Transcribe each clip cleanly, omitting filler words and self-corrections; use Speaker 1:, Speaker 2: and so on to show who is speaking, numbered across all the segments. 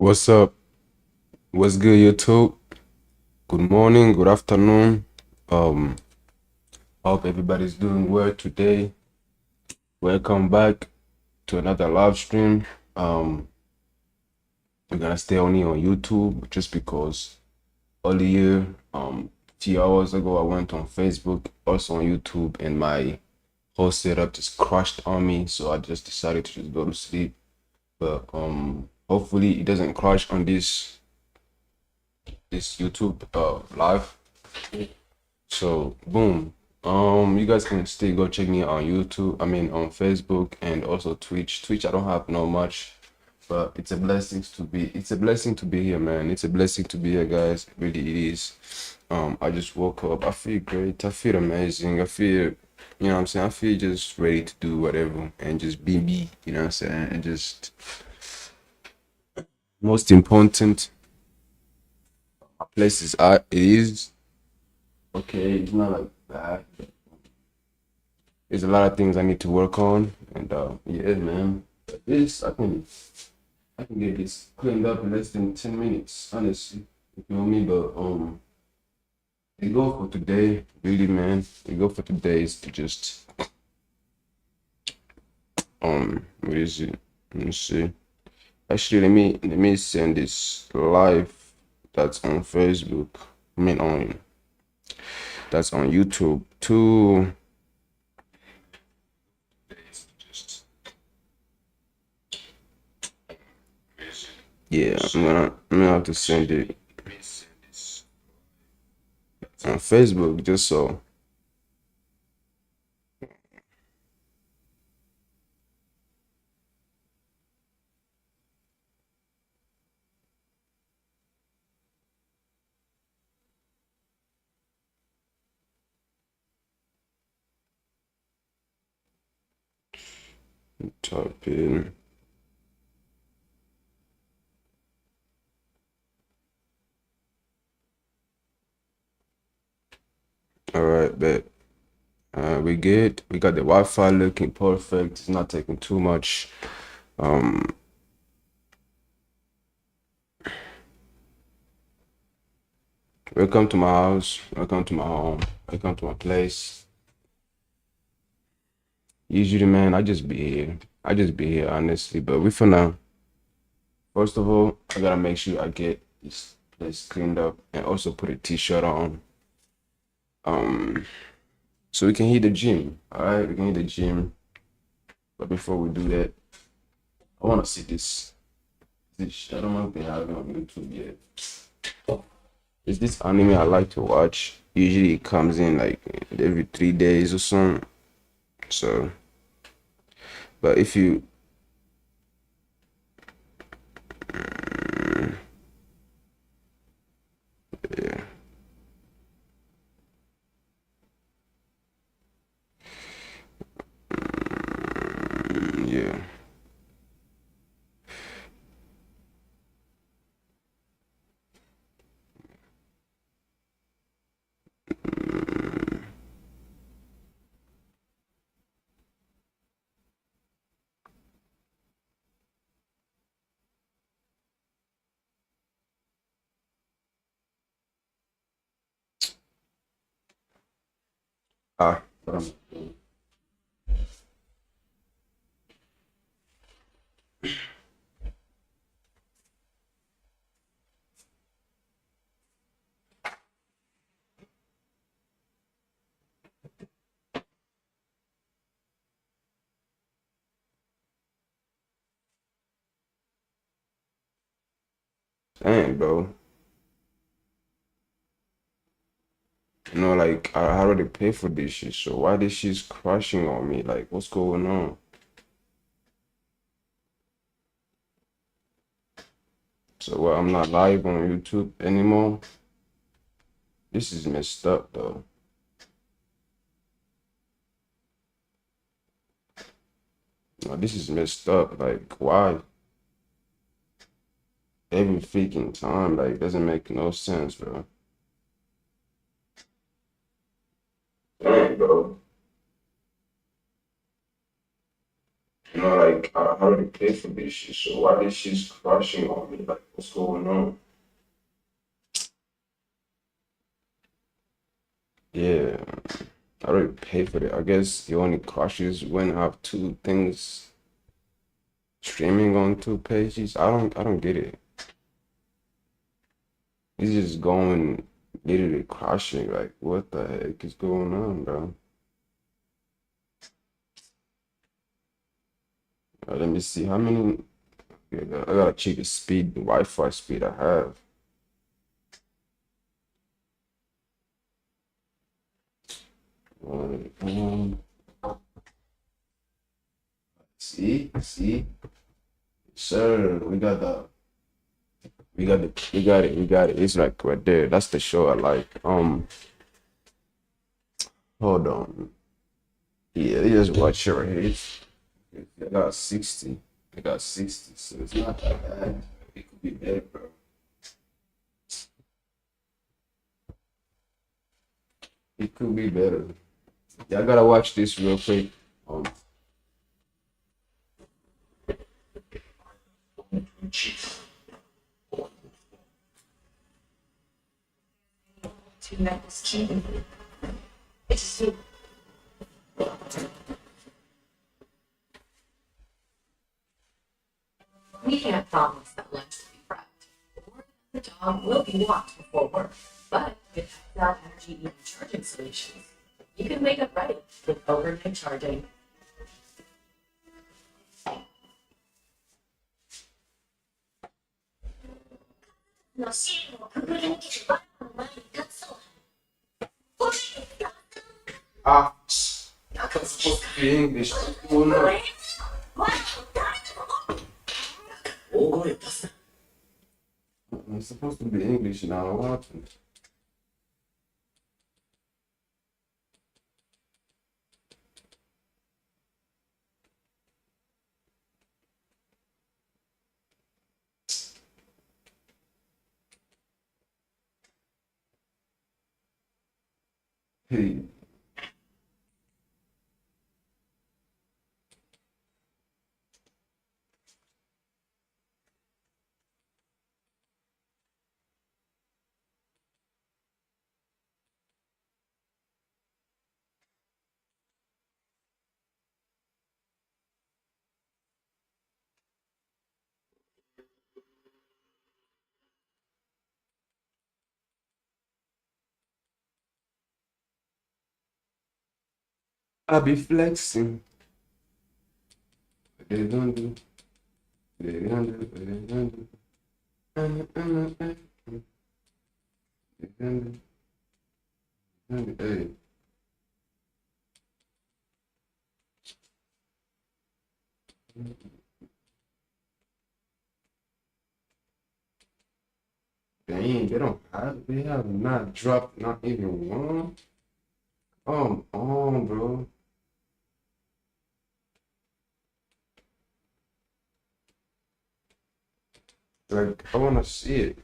Speaker 1: What's up? What's good, YouTube? Good morning, good afternoon. Um, hope everybody's doing well today. Welcome back to another live stream. We're gonna stay only on YouTube just because earlier, few hours ago, I went on Facebook, also on YouTube, and my whole setup just crashed on me. So I just decided to just go to sleep. But hopefully it doesn't crash on this YouTube live. So boom. You guys can still go check me on YouTube. I mean on Facebook and also Twitch. Twitch I don't have no much, but it's a blessing to be here, man. It's a blessing to be here, guys. Really it is. I just woke up. I feel great. I feel amazing. I feel what I'm saying? I feel just ready to do whatever and just be me, you know what I'm saying? And just most important places it is okay, it's not like that. There's a lot of things I need to work on, and yeah, man. But this I can get this cleaned up in less than 10 minutes, honestly. You feel me? But the goal for today, really, man. The goal for today is to just what is it? Let me see. Actually, let me send this live that's on Facebook. I mean on that's on YouTube to yeah. I'm gonna have to send it on Facebook just so. Type in. All right, bet. We good. We got the Wi-Fi looking perfect. It's not taking too much. Um, welcome to my house. Welcome to my home. Welcome to my place. Usually, man, I just be here. I just be here, honestly. But we for now. First of all, I gotta make sure I get this place cleaned up and also put a t-shirt on. Um, so we can hit the gym. All right, we can hit the gym. But before we do that, I wanna see this. I don't know if they have it on YouTube yet. It's this anime I like to watch. Usually it comes in like every 3 days or something. So, but if you, yeah, yeah. Ah, dang, bro. Like I already paid for this shit, so why this shit's crashing on me? Like, what's going on? So, what? I'm not live on YouTube anymore. This is messed up, though. No, this is messed up. Like, why? Every freaking time, like, doesn't make no sense, bro. Dang, bro. Like I already paid for this shit, so why this shit's crashing on me? Like, What's going on? Yeah, I already paid for it. I guess the only crashes when I have two things streaming on two pages. I don't get it. It's just going literally crashing. Like, what the heck is going on, bro? Let me see how many. I gotta check the speed, the Wi-Fi speed I have. Um, see, sir, we got it. It's like right there. That's the show I like. Hold on. Yeah, just watch your head. I got 60. I got 60, so it's not that bad. It could be better, bro. It could be better. Yeah, I gotta watch this real quick. Um,
Speaker 2: We can't promise that lunch will be prepped, or the dog will be walked before work. But with that energy EV charging solutions, you can wake up ready with overnight charging.
Speaker 3: のシールをくぐり抜けてバナナの前に立つと、これ
Speaker 1: ah, that's supposed to be English. Oh no.
Speaker 2: 大声を出すな。
Speaker 1: It's supposed to be English now. What happened? Hey, I be flexing. They don't do. They don't do. They don't do. They don't do. Hey, dang, they don't have. They have not dropped not even one. Come on, bro. Like, I wanna see it.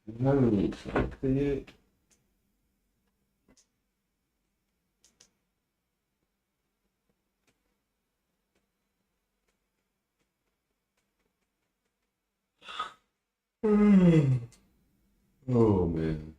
Speaker 1: You haven't dropped it yet. Oh man.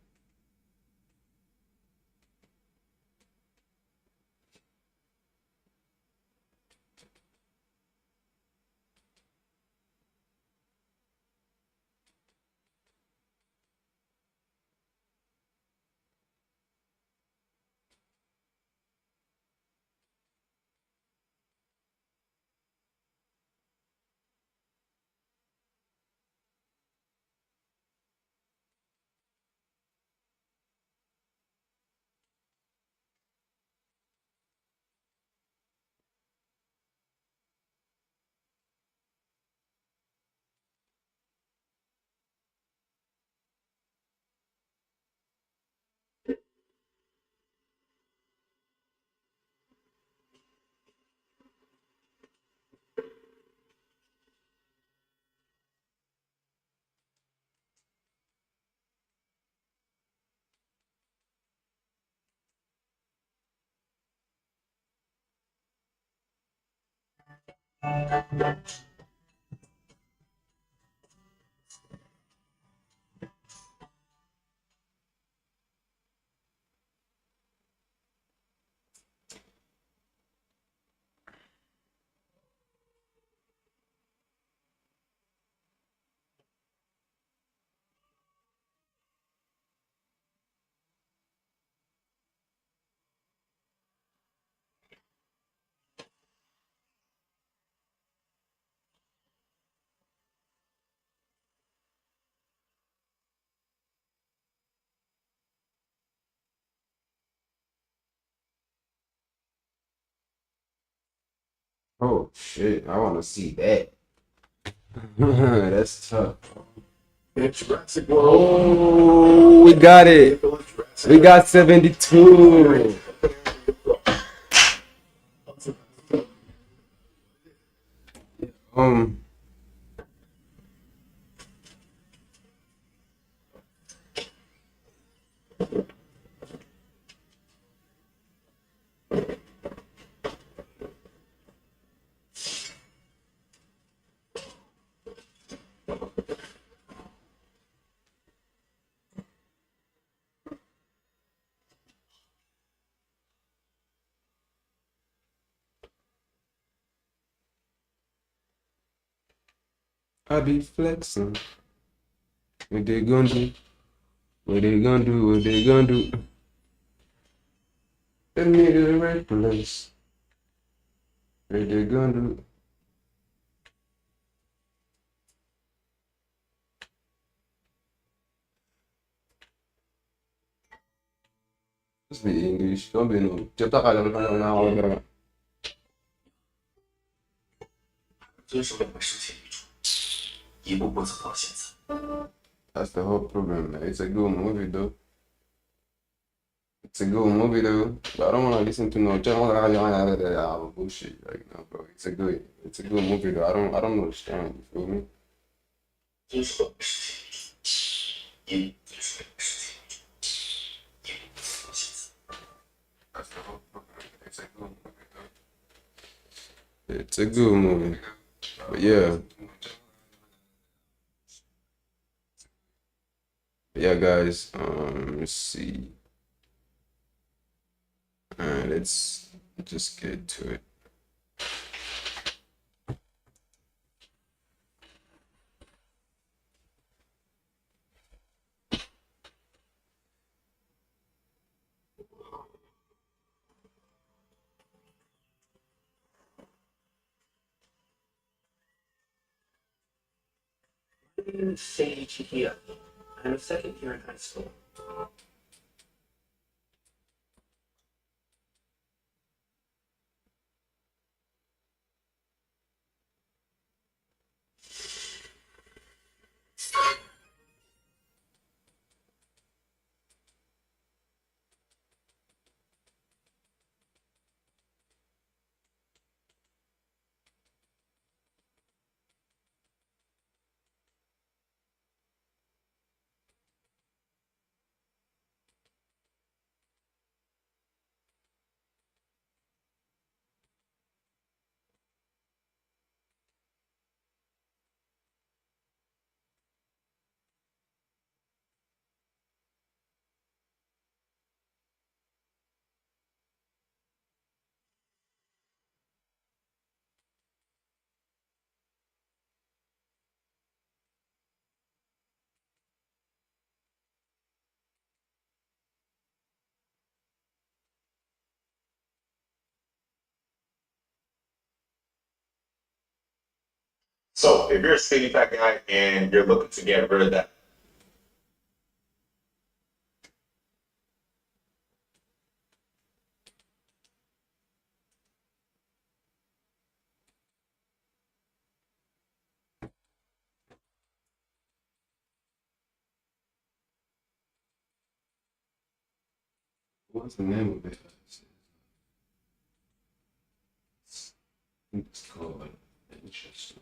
Speaker 1: Oh shit, I want to see that. That's tough.
Speaker 4: In Jurassic World,
Speaker 1: Oh, we got it.
Speaker 4: Jurassic
Speaker 1: We got 72. Um, I be flexing. What they gonna do? What they gonna do? What they gonna do? Let me to the right place. What they gonna do? Speak English. Don't be no. Cepat kalian.
Speaker 4: 遵守两个事情为主，一步步走到现在。
Speaker 1: That's the whole problem, man. It's a good movie, though. It's a good movie, though. But I don't want to listen to no bullshit. Like, no, bro. It's a good movie, though. I don't understand. You feel me?
Speaker 4: 遵守两个事情为主，遵守两个事情为主，一步步走到现在。
Speaker 1: That's the whole problem. It's a good movie, though. It's a good movie. But yeah. Yeah, guys. Let's see. Let's just get to it.
Speaker 4: My name is Seiji Hiya. I'm a second year in high school.
Speaker 5: So if you're a skinny fat guy and you're looking to get rid of that,
Speaker 1: What's the name of it? I think it's called like Interesting.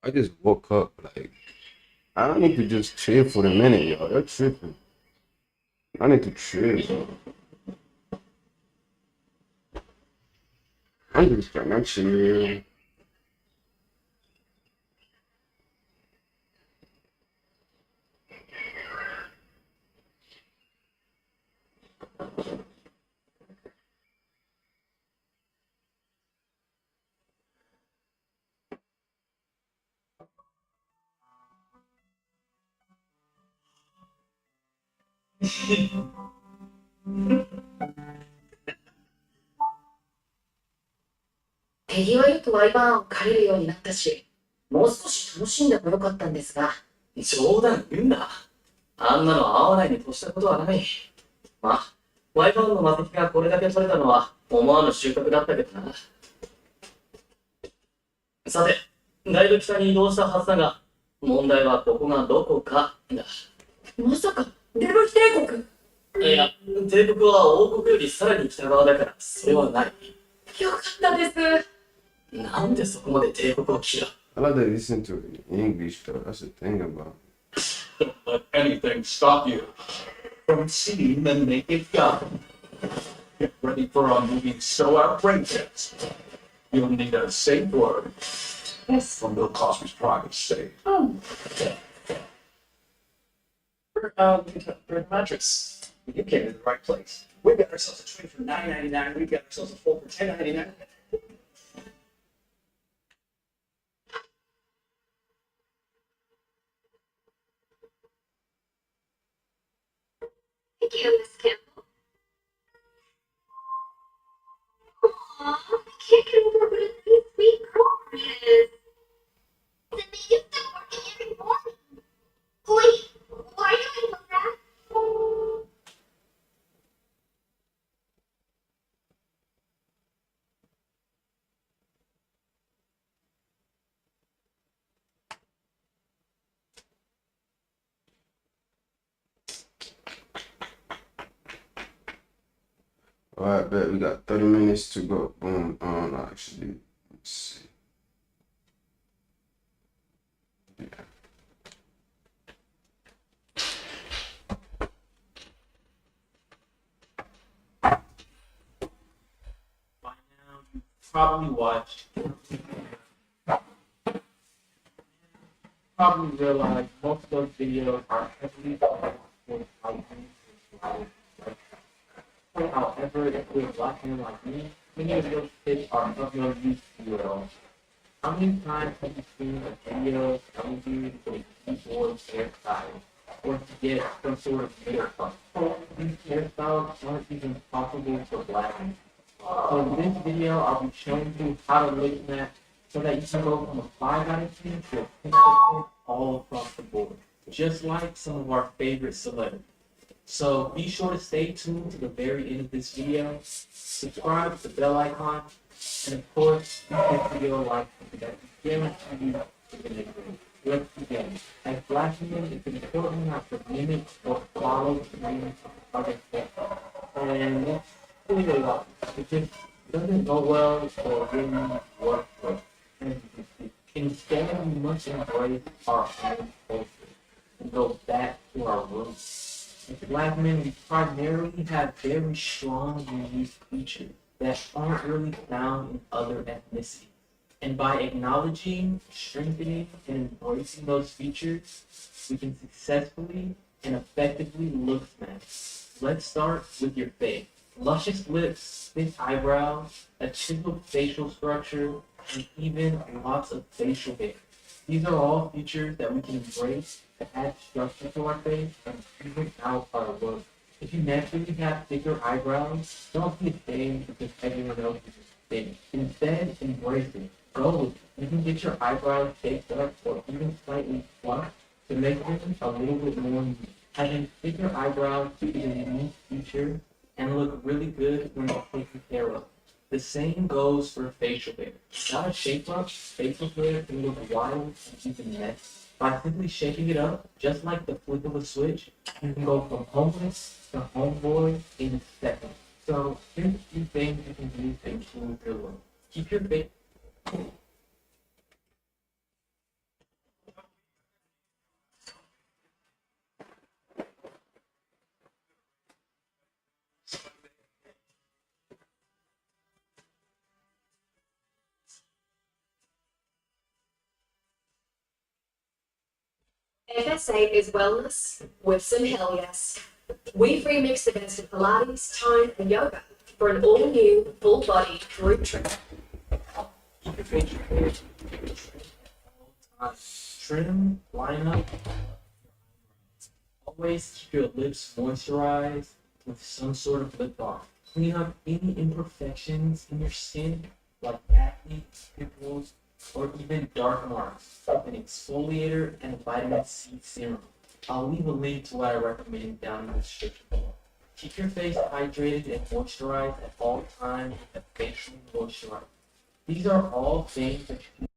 Speaker 1: I just woke up. Like, I don't need to just chill for a minute, y'all. You're tripping. I need to chill. I'm just trying to chill.
Speaker 2: 手際よくワイバーンを借りるようになったし、もう少し楽しんでもよかったんですが。
Speaker 6: 冗談言うな。あんなの合わないに越したことはない。まあ、ワイパンの魔石がこれだけ取れたのは思わぬ収穫だったけどな。さて、だいぶ北に移動したはずだが、問題はここがどこかだ。
Speaker 2: まさか、デブキ帝国？
Speaker 6: いや、帝国は王国よりさらに北側だから、それはない。
Speaker 2: よかったです。
Speaker 6: なんでそこまで帝国を嫌う？
Speaker 1: I like to listen to it in English, though. That's the thing about it.
Speaker 4: Let anything stop you from seeing the naked God. Get ready for a movie so outrageous. You'll need a safe word.
Speaker 2: Yes.
Speaker 4: From Bill Cosby's private safe.
Speaker 6: We're mattress. You came to the right place. We got ourselves a twin for $9.99. We got ourselves a full for $10.99.
Speaker 3: Thank you, Miss Campbell. Aw, I can't get over what a sweet girlfriend is. Then they used to working every morning. Wait, why do I know that?
Speaker 1: All right, bet we got 30 minutes to go. Boom. Actually, let's see. Yeah.
Speaker 6: By now, you probably watched. Probably realize most of those videos are heavily for fighting. However, if you're black and like me, many of those tips are of no use to you at all. How many times have you seen a video telling you to get a keyboard hairstyle or to get some sort of haircut? These hairstyles aren't even possible for black men. So in this video, I'll be showing you how to look at so that you can go from a 5 out of 10 to a 10% all across the board, just like some of our favorite celebrities. So be sure to stay tuned to the very end of this video, subscribe to the bell icon, and of course, give this video a like so that you guarantee you to make it. Let's begin. As black men, it's important not to mimic or follow the dreams of other people. And it's really a lot. It just doesn't go well or really work well. As you can see. Instead, we must embrace our own culture and go back to our roots. As black men, we primarily have very strong, unique features that aren't really found in other ethnicities. And by acknowledging, strengthening, and embracing those features, we can successfully and effectively look smash. Let's start with your face. Luscious lips, thick eyebrows, a chiseled facial structure, and even lots of facial hair. These are all features that we can embrace to add structure to our face and even out our look. If you naturally have thicker eyebrows, don't be ashamed because everyone else is thin. Instead, embrace it. Go with it. You can get your eyebrows shaped up or even slightly fluffed to make them a little bit more unique. Having thicker eyebrows is a unique feature and look really good when you're taking care of. The same goes for facial hair. Without a shape up, facial hair can look wild and even messy. By simply shaking it up, just like the flip of a switch, you can go from homeless to homeboy in a second. So here's a few things you can do to improve your look. Keep your face
Speaker 7: FS8 is wellness with some hell yes. We've remixed the best of Pilates, tone, and yoga for an all-new, full-body group trip.
Speaker 6: Keep your facial hair trim, line up. Always keep your lips moisturized with some sort of lip balm. Clean up any imperfections in your skin, like acne, pimples, or even dark marks with an exfoliator and a vitamin C serum. I'll leave a link to what I recommend down in the description below. Keep your face hydrated and moisturized at all times with a facial moisturizer. These are all things that you can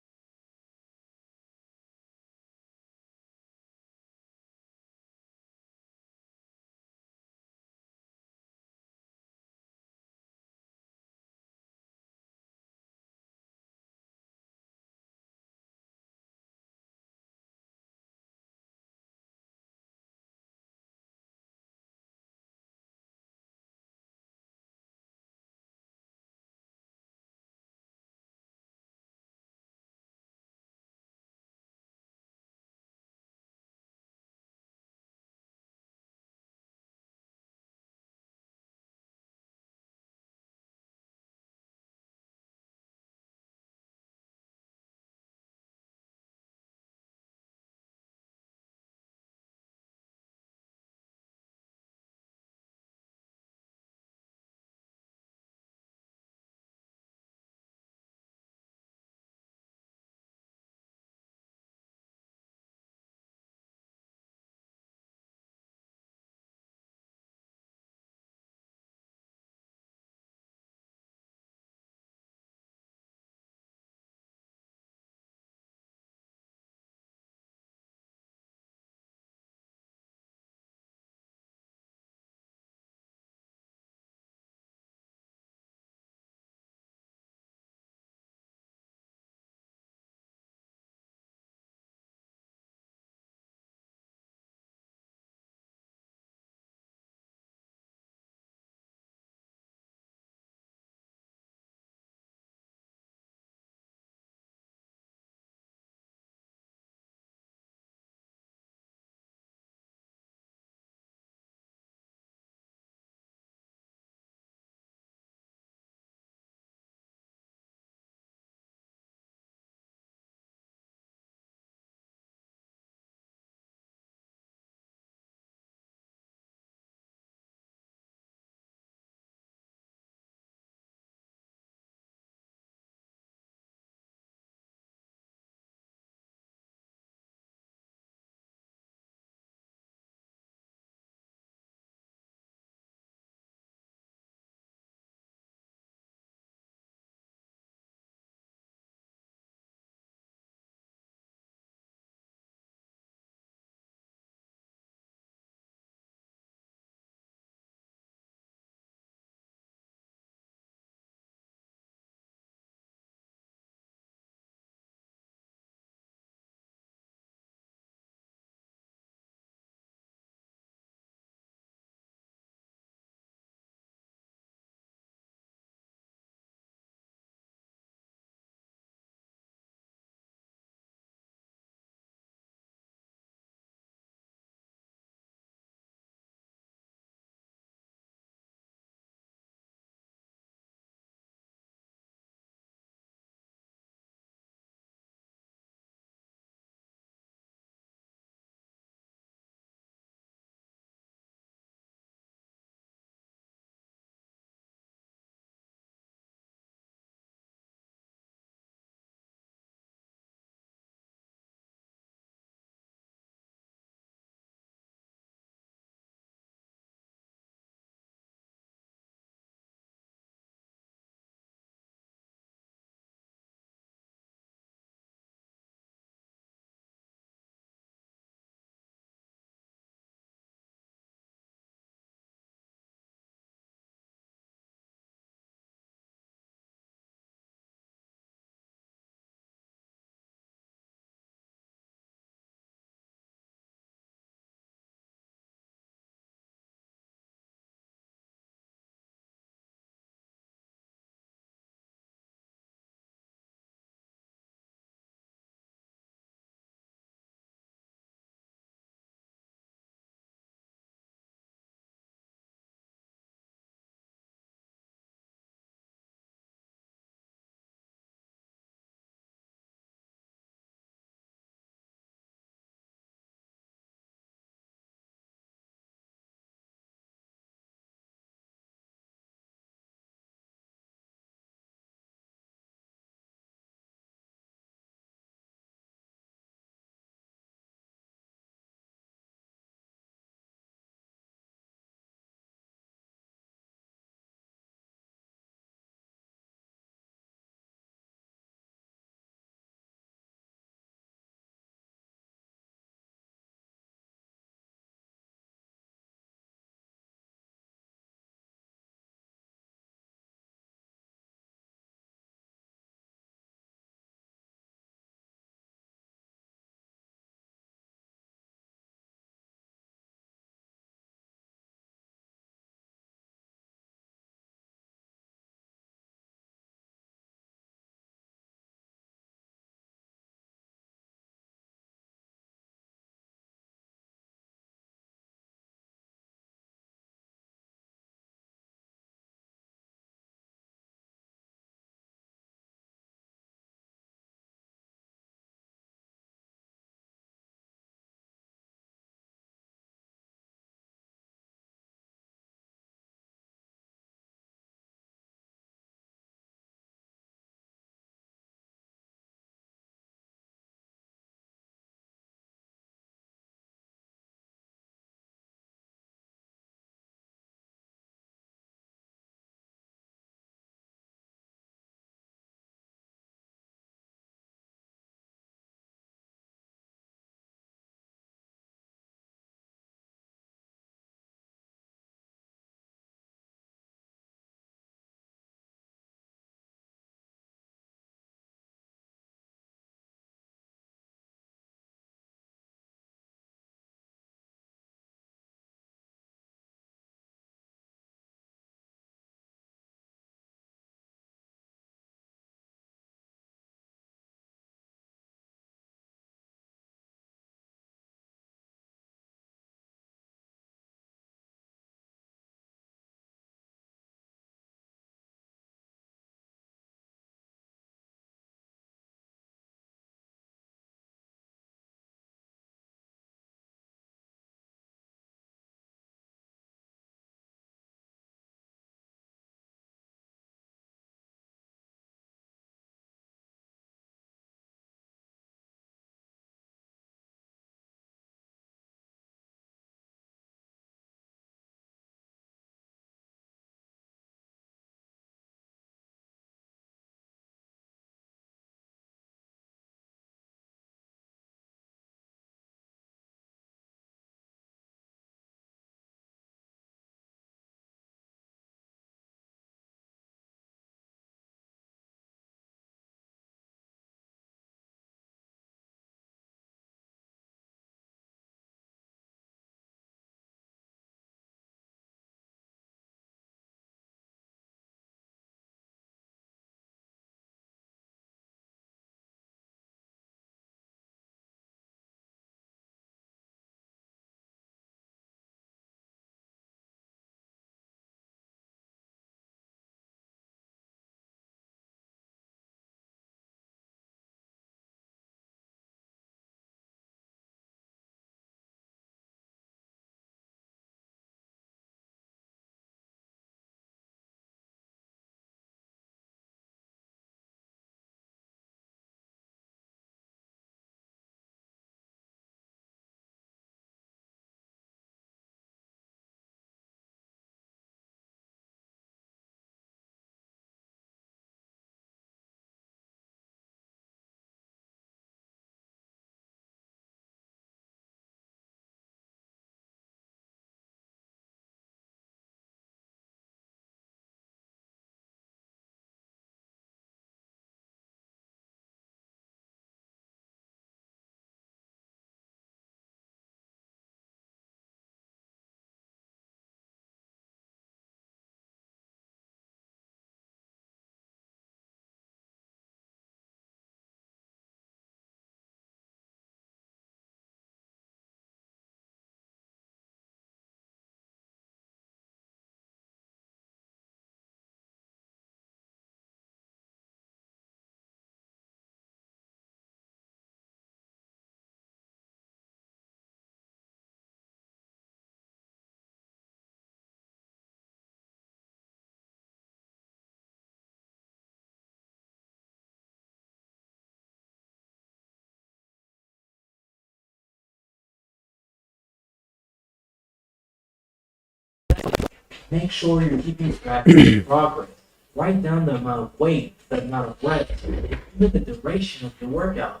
Speaker 6: Make sure you're keeping track of your progress. Write down the amount of weight, the amount of reps, and even the duration of your workouts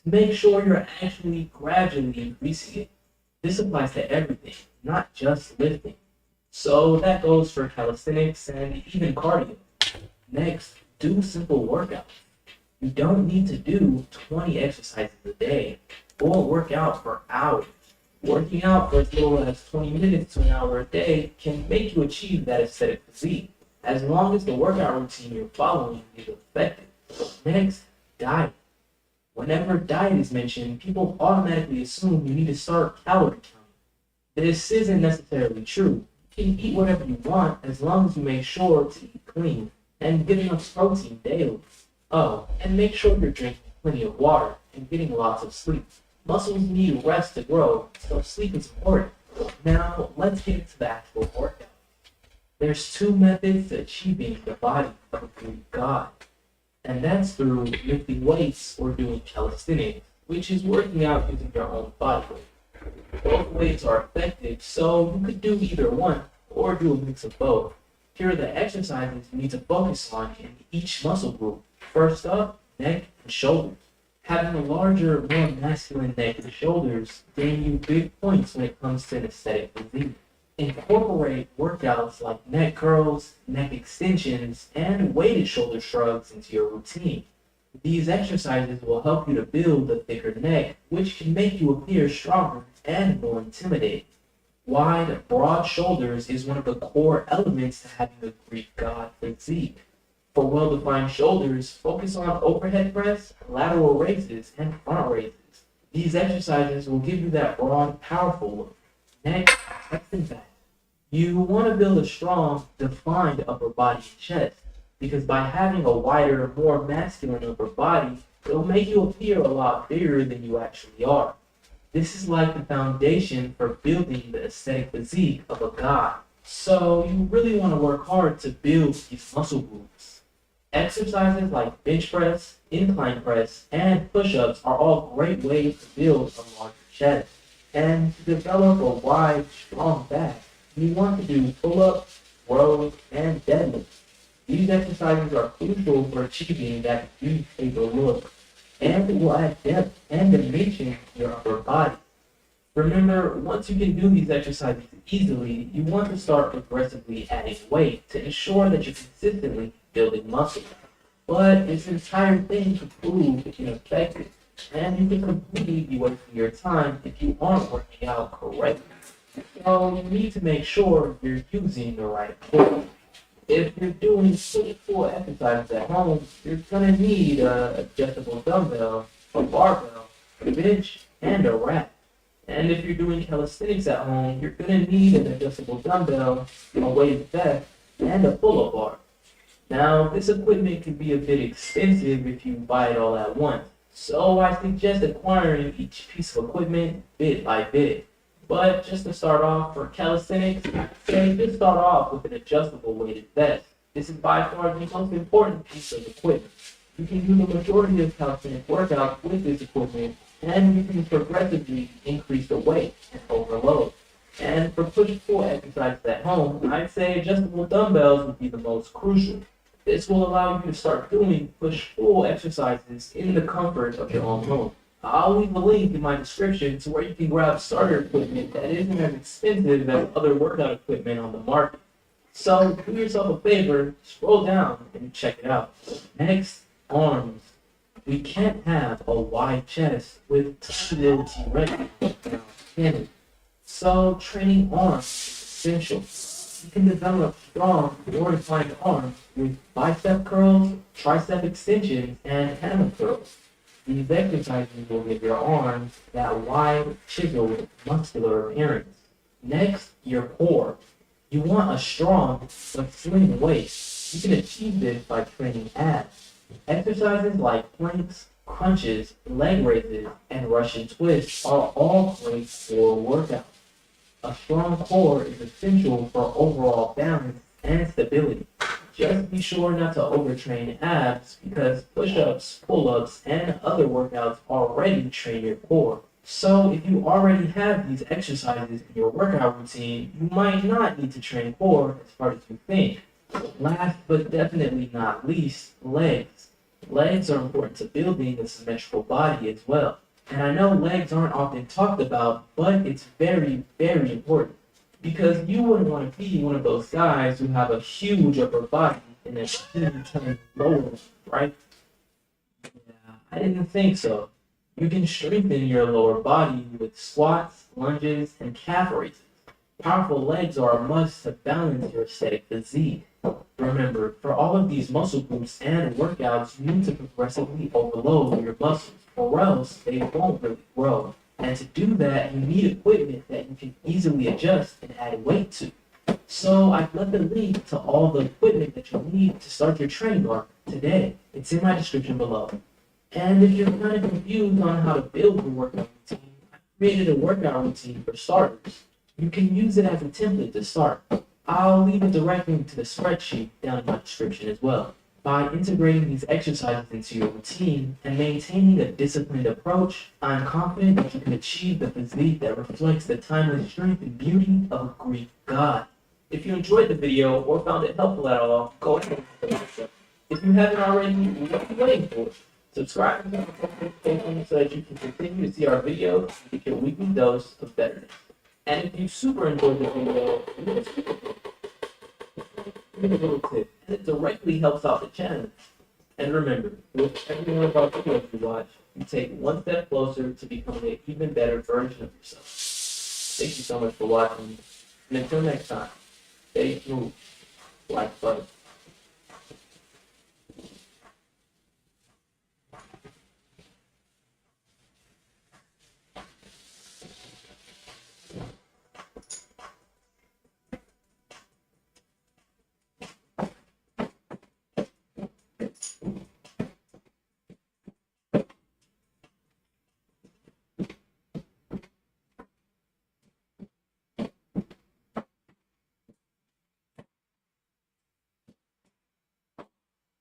Speaker 6: to make sure you're actually gradually increasing it. This applies to everything, not just lifting. So that goes for calisthenics and even cardio. Next, do simple workouts. You don't need to do 20 exercises a day or work out for hours. Working out for as little as 20 minutes to an hour a day can make you achieve that aesthetic physique, as long as the workout routine you're following is effective. Next, diet. Whenever diet is mentioned, people automatically assume you need to start calorie counting. This isn't necessarily true. You can eat whatever you want as long as you make sure to eat clean and get enough protein daily. Oh, and make sure you're drinking plenty of water and getting lots of sleep. Muscles need rest to grow, so sleep is important. Now, let's get into the actual workout. There's two methods to achieving the body of a Greek god, and that's through lifting weights or doing calisthenics, which is working out using your own body weight. Both ways are effective, so you could do either one or do a mix of both. Here are the exercises you need to focus on in each muscle group. First up, neck and shoulders. Having a larger, more masculine neck and shoulders gain you big points when it comes to an aesthetic physique. Incorporate workouts like neck curls, neck extensions, and weighted shoulder shrugs into your routine. These exercises will help you to build a thicker neck, which can make you appear stronger and more intimidating. Wide, broad shoulders is one of the core elements to having a Greek god physique. For well-defined shoulders, focus on overhead press, lateral raises, and front raises. These exercises will give you that broad, powerful look. Next, chest and back. You want to build a strong, defined upper body and chest, because by having a wider, more masculine upper body, it'll make you appear a lot bigger than you actually are. This is like the foundation for building the aesthetic physique of a god. So you really want to work hard to build these muscle groups. Exercises like bench press, incline press, and push-ups are all great ways to build a larger chest. And to develop a wide, strong back, you want to do pull-ups, rows, and deadlifts. These exercises are crucial for achieving that U-shaped look, and it will add depth and dimension to your upper body. Remember, once you can do these exercises easily, you want to start progressively adding weight to ensure that you're consistently building muscle. But it's an entire thing to prove ineffective, and you can completely be wasting your time if you aren't working out correctly. So you need to make sure you're using the right equipment. If you're doing full exercises at home, you're gonna need a adjustable dumbbell, a barbell, a bench, and a rack. And if you're doing calisthenics at home, you're gonna need an adjustable dumbbell, a weighted vest, and a pull-up bar. Now, this equipment can be a bit expensive if you buy it all at once, so I suggest acquiring each piece of equipment bit by bit. But just to start off, for calisthenics, I'd say just start off with an adjustable weighted vest. This is by far the most important piece of equipment. You can do the majority of calisthenic workouts with this equipment, and you can progressively increase the weight and overload. And for push-pull exercises at home, I'd say adjustable dumbbells would be the most crucial. This will allow you to start doing push-pull exercises in the comfort of your own home. I'll leave a link in my description to where you can grab starter equipment that isn't as expensive as other workout equipment on the market. So do yourself a favor, scroll down and check it out. Next, arms. We can't have a wide chest with tiny little T-Rex, can we? So training arms is essential. You can develop strong, more defined arms with bicep curls, tricep extensions, and hammer curls. These exercises will give your arms that wide, chiseled, muscular appearance. Next, your core. You want a strong but slim waist. You can achieve this by training abs. Exercises like planks, crunches, leg raises, and Russian twists are all great for workouts. A strong core is essential for overall balance and stability. Just be sure not to overtrain abs because push-ups, pull-ups, and other workouts already train your core. So if you already have these exercises in your workout routine, you might not need to train core as hard as you think. Last but definitely not least, legs. Legs are important to building a symmetrical body as well. And I know legs aren't often talked about, but it's very, very important. Because you wouldn't want to be one of those guys who have a huge upper body and a teeny tiny lower, right? Yeah, I didn't think so. You can strengthen your lower body with squats, lunges, and calf raises. Powerful legs are a must to balance your aesthetic physique. Remember, for all of these muscle groups and workouts, you need to progressively overload your muscles, or else they won't really grow. And to do that, you need equipment that you can easily adjust and add weight to. So I've left a link to all the equipment that you need to start your training arc today. It's in my description below. And if you're kind of confused on how to build your workout routine, I created a workout routine for starters. You can use it as a template to start. I'll leave a direct link to the spreadsheet down in my description as well. By integrating these exercises into your routine and maintaining a disciplined approach, I'm confident that you can achieve the physique that reflects the timeless strength and beauty of a Greek god. If you enjoyed the video or found it helpful at all, go ahead and hit the like button. If you haven't already, what are you waiting for? Subscribe to the notifications so that you can continue to see our videos and get your weekly dose of betterness. And if you super enjoyed the video, give it a little tip, and it directly helps out the channel. And remember, with every one of our videos you watch, you take one step closer to becoming an even better version of yourself. Thank you so much for watching, and until next time, stay smooth, like butter.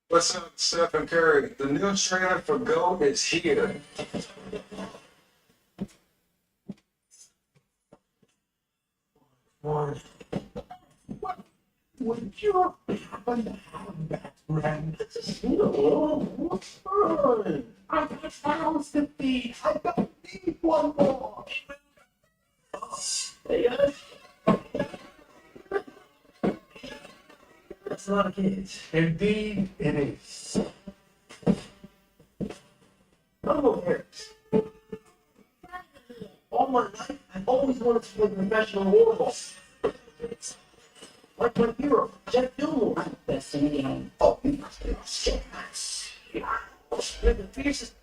Speaker 1: What's up, Stephen Curry? The new trainer for GO is here.
Speaker 4: Would you happen to have that brand? No, fine. I got fouls to feed. I don't need one more.
Speaker 6: Hey guys. That's a lot of kids.
Speaker 4: Indeed, it is.
Speaker 6: Oh, parents.
Speaker 4: All my life, I've always wanted to play professional rollerball. Like my hero, Jeff Gilmore.
Speaker 6: Best in the game.
Speaker 4: Oh, you must be shit. You're the fiercest.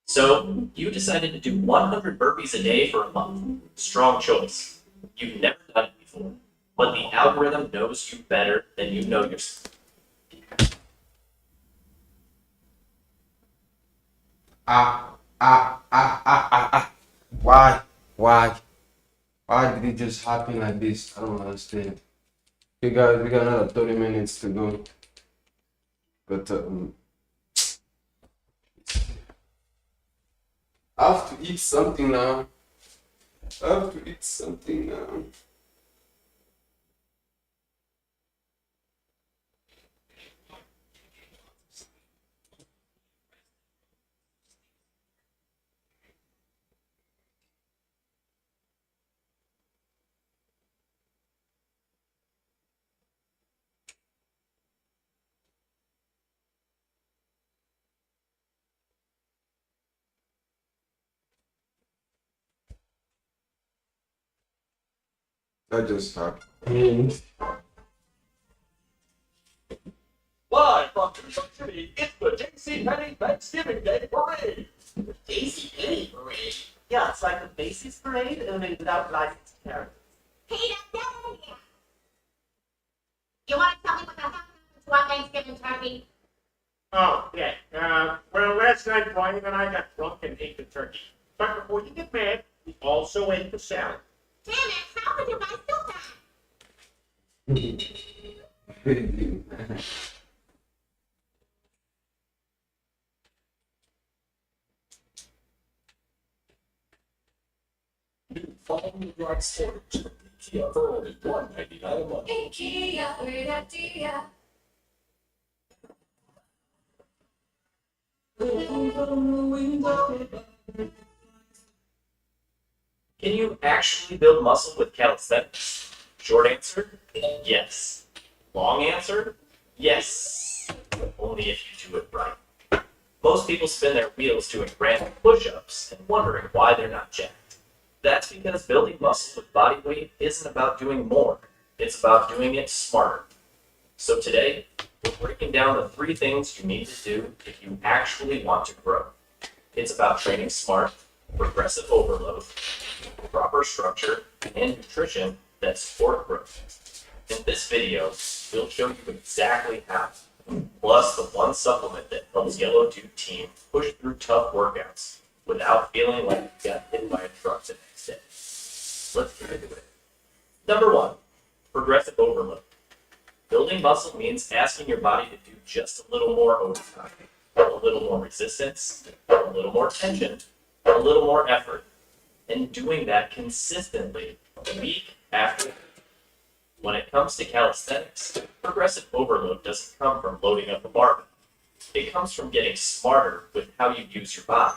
Speaker 8: So you decided to do 100 burpees a day for a month. Strong choice. You've never done it before, but the algorithm knows you better than you know yourself.
Speaker 1: Why? Why did it just happen like this? I don't understand. Okay, guys, we got another 30 minutes to go. But I have to eat something now. That just happened.
Speaker 4: Live from City, it's the JCPenney Thanksgiving Day Parade.
Speaker 8: JCPenney parade. Yeah, it's like a Macy's parade, only without licensed characters.
Speaker 3: Hey, that's over here. You want to tell me what the hell happened to our Thanksgiving turkey?
Speaker 9: Oh, yeah. Well, last night Brian and I got drunk and ate the turkey. But before you get mad, we also ate the salad.
Speaker 3: Damn it, how could you guys do that?
Speaker 4: New following drive storage. Kia for only $199 a month.
Speaker 7: Hey, Kia, we're that Kia.
Speaker 8: Can you actually build muscle with calisthenics? Short answer, yes. Long answer, yes. But only if you do it right. Most people spin their wheels doing random push-ups and wondering why they're not jacked. That's because building muscle with body weight isn't about doing more. It's about doing it smarter. So today, we're breaking down the 3 things you need to do if you actually want to grow. It's about training smart, progressive overload, proper structure, and nutrition that support growth. In this video, we'll show you exactly how, plus the one supplement that helps Yellow Dude Team push through tough workouts without feeling like you got hit by a truck the next day. Let's get into it. Number 1, progressive overload. Building muscle means asking your body to do just a little more overtime, a little more resistance, a little more tension, a little more effort, and doing that consistently, week after week. When it comes to calisthenics, progressive overload doesn't come from loading up a barbell. It comes from getting smarter with how you use your body.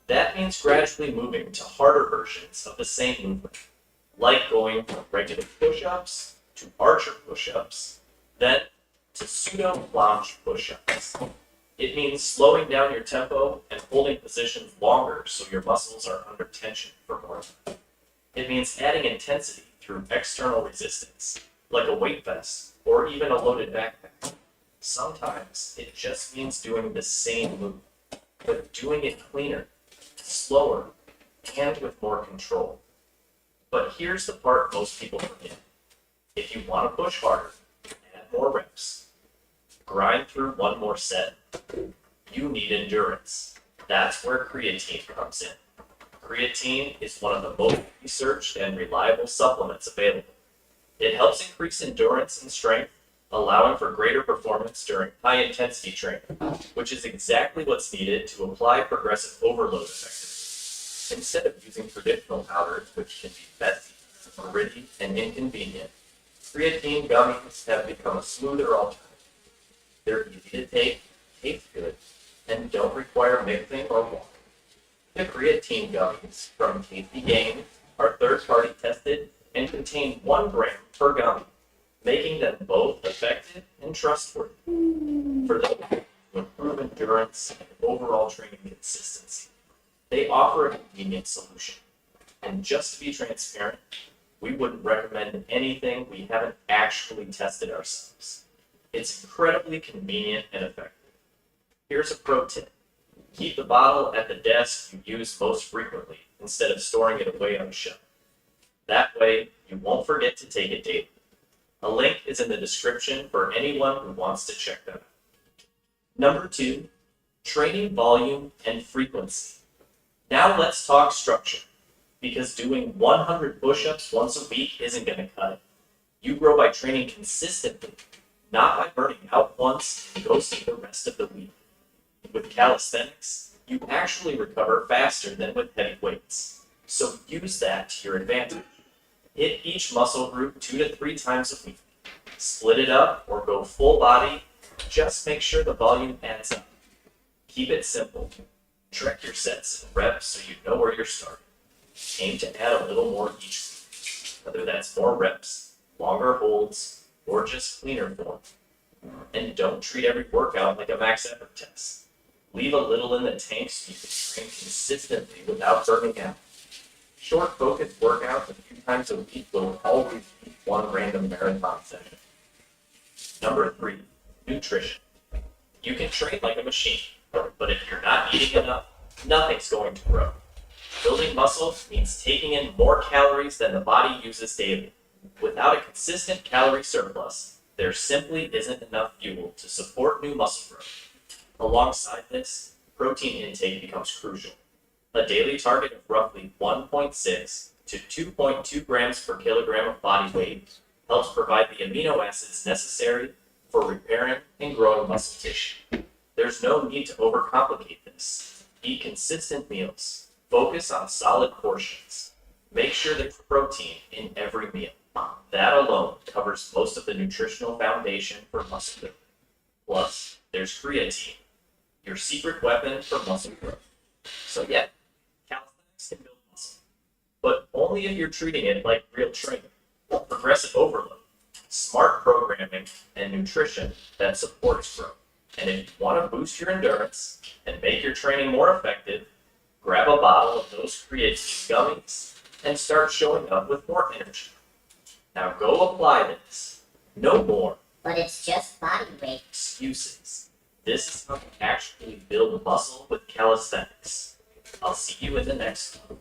Speaker 8: That means gradually moving to harder versions of the same movement, like going from regular push-ups to archer push-ups, then to pseudo-planche push-ups. It means slowing down your tempo and holding positions longer so your muscles are under tension for more time. It means adding intensity through external resistance, like a weight vest or even a loaded backpack. Sometimes it just means doing the same move, but doing it cleaner, slower, and with more control. But here's the part most people forget. If you want to push harder, add more reps, grind through one more set, you need endurance. That's where creatine comes in. Creatine is one of the most researched and reliable supplements available. It helps increase endurance and strength, allowing for greater performance during high-intensity training, which is exactly what's needed to apply progressive overload effectively. Instead of using traditional powders, which can be messy, gritty, and inconvenient, creatine gummies have become a smoother alternative. They're easy to take, taste good, and don't require mixing or walking. The creatine gummies from Tasty Gains are third-party tested and contain 1 gram per gummy, making them both effective and trustworthy. For those who improve endurance and overall training consistency, they offer a convenient solution. And just to be transparent, we wouldn't recommend anything we haven't actually tested ourselves. It's incredibly convenient and effective. Here's a pro tip. Keep the bottle at the desk you use most frequently instead of storing it away on a shelf. That way, you won't forget to take it daily. A link is in the description for anyone who wants to check that out. Number 2, training volume and frequency. Now let's talk structure, because doing 100 push-ups once a week isn't going to cut it. You grow by training consistently, not by burning out once and ghosting the rest of the week. With calisthenics, you actually recover faster than with heavy weights. So use that to your advantage. Hit each muscle group 2 to 3 times a week. Split it up or go full body. Just make sure the volume adds up. Keep it simple. Track your sets and reps so you know where you're starting. Aim to add a little more each week, whether that's more reps, longer holds, or just cleaner form. And don't treat every workout like a max effort test. Leave a little in the tank so you can train consistently without burning out. Short, focused workouts a few times a week will always beat one random marathon session. Number 3, nutrition. You can train like a machine, but if you're not eating enough, nothing's going to grow. Building muscle means taking in more calories than the body uses daily. Without a consistent calorie surplus, there simply isn't enough fuel to support new muscle growth. Alongside this, protein intake becomes crucial. A daily target of roughly 1.6 to 2.2 grams per kilogram of body weight helps provide the amino acids necessary for repairing and growing muscle tissue. There's no need to overcomplicate this. Eat consistent meals. Focus on solid portions. Make sure there's protein in every meal. That alone covers most of the nutritional foundation for muscle building. Plus, there's creatine, your secret weapon for muscle growth. So yeah, calisthenics can build muscle, but only if you're treating it like real training. Progressive overload, smart programming, and nutrition that supports growth. And if you want to boost your endurance and make your training more effective, grab a bottle of those creatine gummies and start showing up with more energy. Now go apply this. No more
Speaker 3: But it's just body weight.
Speaker 8: excuses. This is how you actually build muscle with calisthenics. I'll see you in the next one.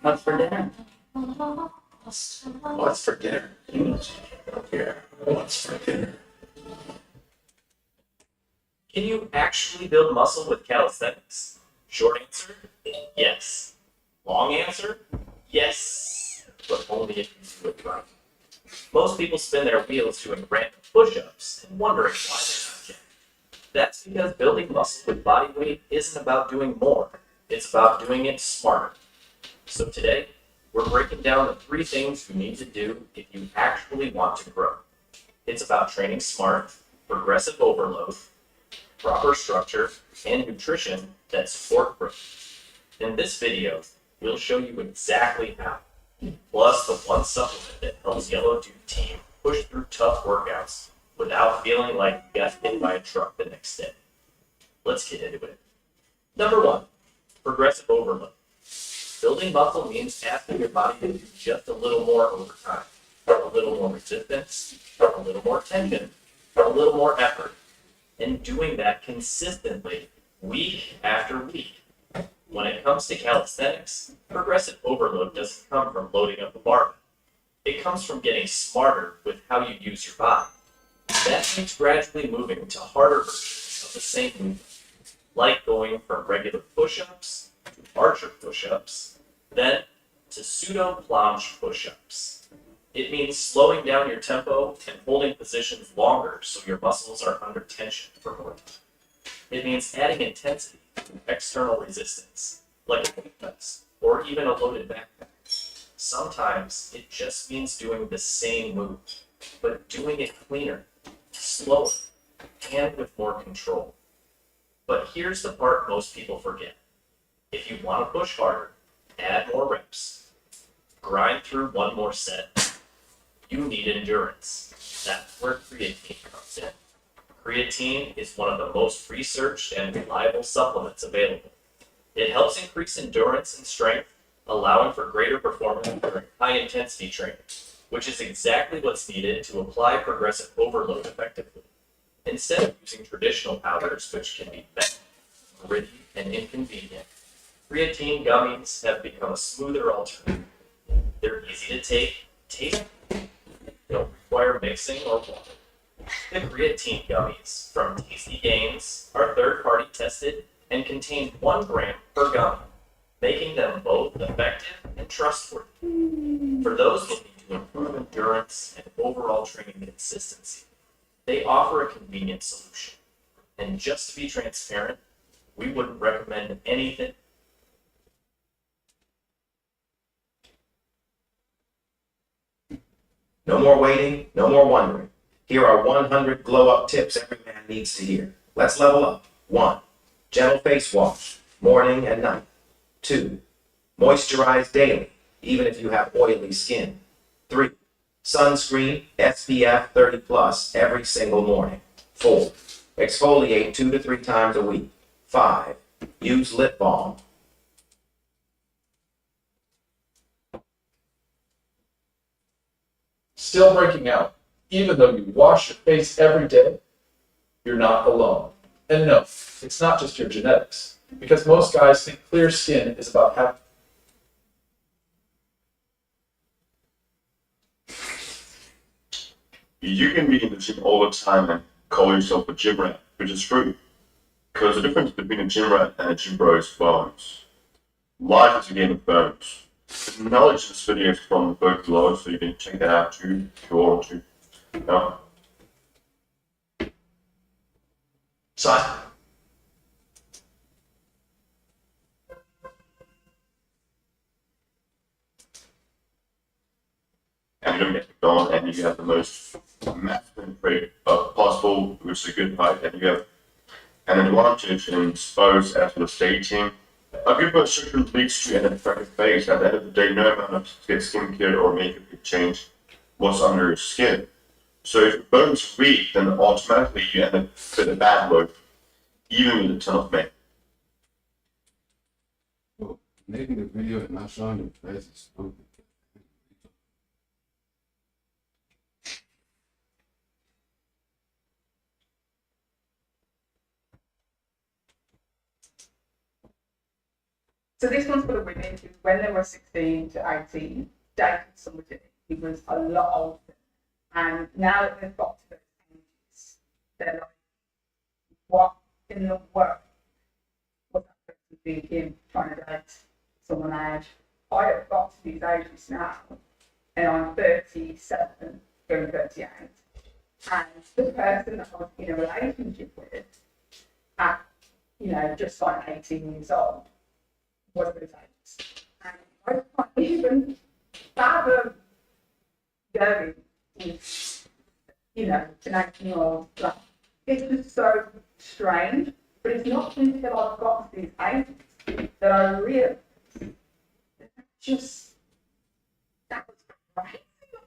Speaker 8: What's for dinner?
Speaker 4: What's for dinner? Here, what's for dinner?
Speaker 8: Can you actually build muscle with calisthenics? Short answer, yes. Long answer, yes. But only if you do it right. Most people spin their wheels doing random push-ups and wondering why they're not getting. That's because building muscle with body weight isn't about doing more. It's about doing it smarter. So today, we're breaking down the 3 things you need to do if you actually want to grow. It's about training smart, progressive overload, proper structure, and nutrition that support growth. In this video, we'll show you exactly how, plus the one supplement that helps Yellow Dude Team push through tough workouts without feeling like you got hit by a truck the next day. Let's get into it. Number 1, progressive overload. Building muscle means asking your body to do just a little more over time. A little more resistance, a little more tension, a little more effort. And doing that consistently, week after week. When it comes to calisthenics, progressive overload doesn't come from loading up a barbell. It comes from getting smarter with how you use your body. That means gradually moving to harder versions of the same movement, like going from regular push-ups to archer push-ups, then to pseudo-planche push-ups. It means slowing down your tempo and holding positions longer so your muscles are under tension for more time. It means adding intensity through external resistance, like a weight press or even a loaded backpack. Sometimes it just means doing the same move, but doing it cleaner, slower, and with more control. But here's the part most people forget. If you want to push harder, add more reps, grind through one more set, you need endurance. That's where creatine comes in. Creatine is one of the most researched and reliable supplements available. It helps increase endurance and strength, allowing for greater performance during high-intensity training, which is exactly what's needed to apply progressive overload effectively. Instead of using traditional powders, which can be bad, gritty, and inconvenient, creatine gummies have become a smoother alternative. They're easy to take, taste, don't require mixing or water. The creatine gummies from Tasty Gains are third-party tested and contain 1 gram per gummy, making them both effective and trustworthy. For those looking to improve endurance and overall training consistency, they offer a convenient solution. And just to be transparent, we wouldn't recommend anything.
Speaker 10: No more waiting, no more wondering. Here are 100 glow up tips every man needs to hear. Let's level up. 1. Gentle face wash, morning and night. 2. Moisturize daily, even if you have oily skin. 3. Sunscreen SPF 30 plus every single morning. 4. Exfoliate 2 to 3 times a week. 5. Use lip balm.
Speaker 4: Still breaking out, even though you wash your face every day? You're not alone. And no, it's not just your genetics, because most guys think clear skin is about having.
Speaker 5: You can be in the gym all the time and call yourself a gym rat, which is true. Because the difference between a gym rat and a gym bro is phones. Life is a game of phones. The knowledge in this video is from both below, so you can check that out too if you want to. No?
Speaker 4: Sign.
Speaker 5: And you don't get McDonald's, and you have the most masculine trait possible, which is a good height, and you have an advantage in sports as well as dating. A good position leads to an attractive face. At the end of the day, no amount of skincare or makeup could change what's under your skin. So if your bones weak, then automatically you end up with a bad look, even with a ton of makeup.
Speaker 1: Well, making the video and not showing your face is stupid.
Speaker 11: So this one's for the women who, when they were 16 to 18, dated somebody who was a lot older. And now that they've got to those ages, they're like, what in the world was that person thinking trying to date someone age? I have got to these ages now, and I'm 37, going 38. And the person that I was in a relationship with at, just like 18 years old, was those ages. And I can't even fathom going with, an 18-year-old. Like, it's just so strange, but it's not until I've got to these ages that I realize that was crazy.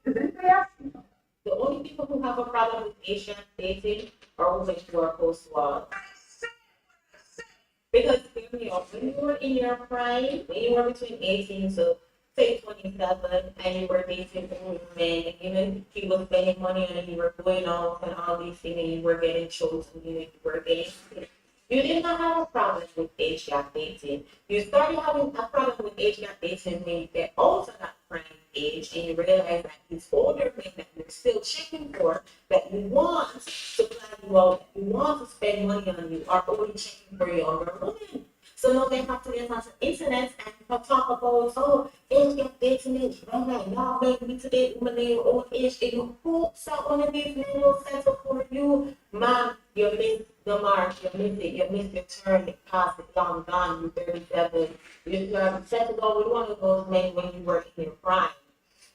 Speaker 11: Does anybody else think that?
Speaker 2: The only people who have a problem with Asian dating are women who are close to us. Because when you were in your prime, when you were between 18 to say 27, and you were dating men, and you were spending money and you were going out and all these things, and you were getting chosen, you were getting. You did not have a problem with age gap dating. You started having a problem with age gap dating when you get also that prime age and you realize that these older men that you're still checking for, that you want to plan you out, that you want to spend money on you, are only checking for younger women. So now they have to get on the internet and talk about, age gap dating is right now, maybe today, women in your own age, and you hope that one of these men will settle for you. Man, you missed the mark, you missed your turn, you passed it long gone, you're 37. You have settled down with one of those men when you were in your prime.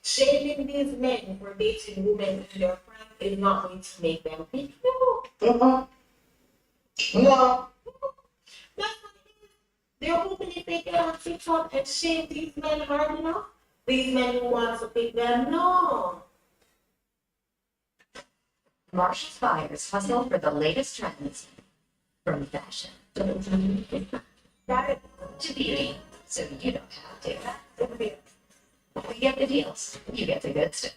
Speaker 2: Shaming these men for dating women in their prime is not going to make them pick you. No. That's what it is. They're hoping if they get on TikTok and shame these men hard enough, these men who want to pick them. No.
Speaker 12: Marcia Spires hustle for the latest trends from fashion to beauty, so you don't have to. We get the deals, you get the good stuff.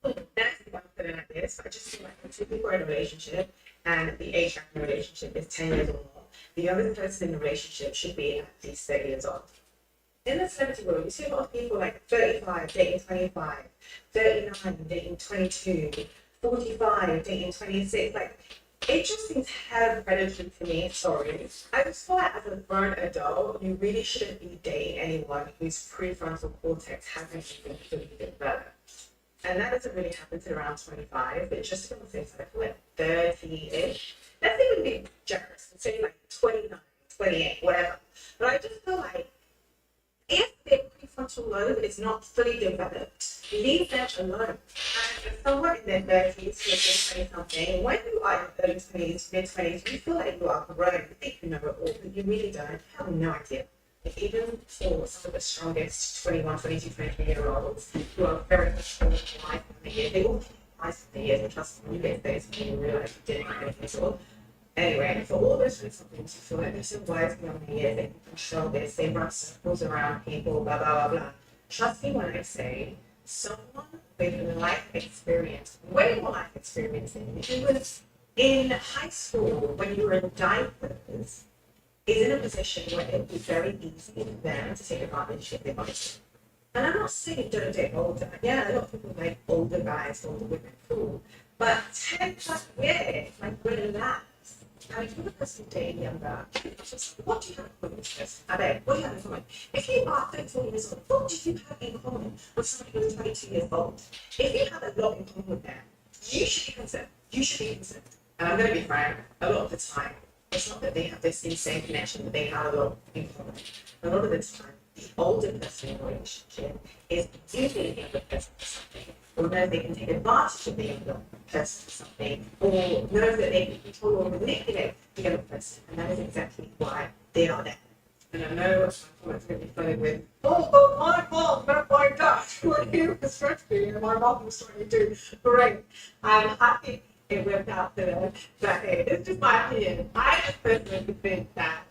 Speaker 13: That's the one thing like this. I just feel like when two people are in a relationship and the age gap in the relationship is 10 years or more, the youngest person in the relationship should be at least 30 years old. In the celebrity world, you see a lot of people like 35 dating 25, 39 dating 22, 45 dating 26. Like, it just seems hella predatory to me. Sorry. I just feel like as a grown adult, you really shouldn't be dating anyone whose prefrontal cortex hasn't even fully developed. And that doesn't really happen till around 25, but just from the same side, like 30-ish. Let's even be generous and say like 29, 28, whatever. But I just feel like if their prefrontal lobe is not fully developed, leave them alone. And if someone in their 30s, 20 something, when you are in early 20s, mid 20s, you feel like you are grown, you think you know it all, but you really don't. You have no idea. Like, even for some of the strongest 21, 22, 23-year-olds who are very much in life, they all applies to the years, and trust me, you get days when you realize you didn't have anything. So anyway, for all those little things, you feel like there's some words beyond the years, they can control this, they run circles around people, blah, blah, blah, blah. Trust me when I say someone with life experience, way more life experience than you, was in high school when you were in diapers, is in a position where it would be very easy for them to take advantage if they wanted to. And I'm not saying don't date older. Yeah, a lot of people like older guys, older women, cool. But 10 plus years, like relax. I mean, you're a person dating younger. Just, what do you have in common with this? I bet, what do you have in common? If you are 34 years old, what do you have in common with somebody who's 22 years old? If you have a lot in common with them, you should be concerned. You should be concerned. And I'm going to be frank, a lot of the time, it's not that they have this insane connection, but they have a lot in common. A lot of the time, the older person in the relationship is using the younger person for something, or knows they can take advantage of the younger person for something, or knows that they can control or manipulate the younger person, and that is exactly why they are there. And I know my comments are going to be funny with, oh, my fault, but my gosh, you were here to stretch me, and my mom was trying to do great. I'm happy it worked out for them. But hey, it's just my opinion. I just personally think that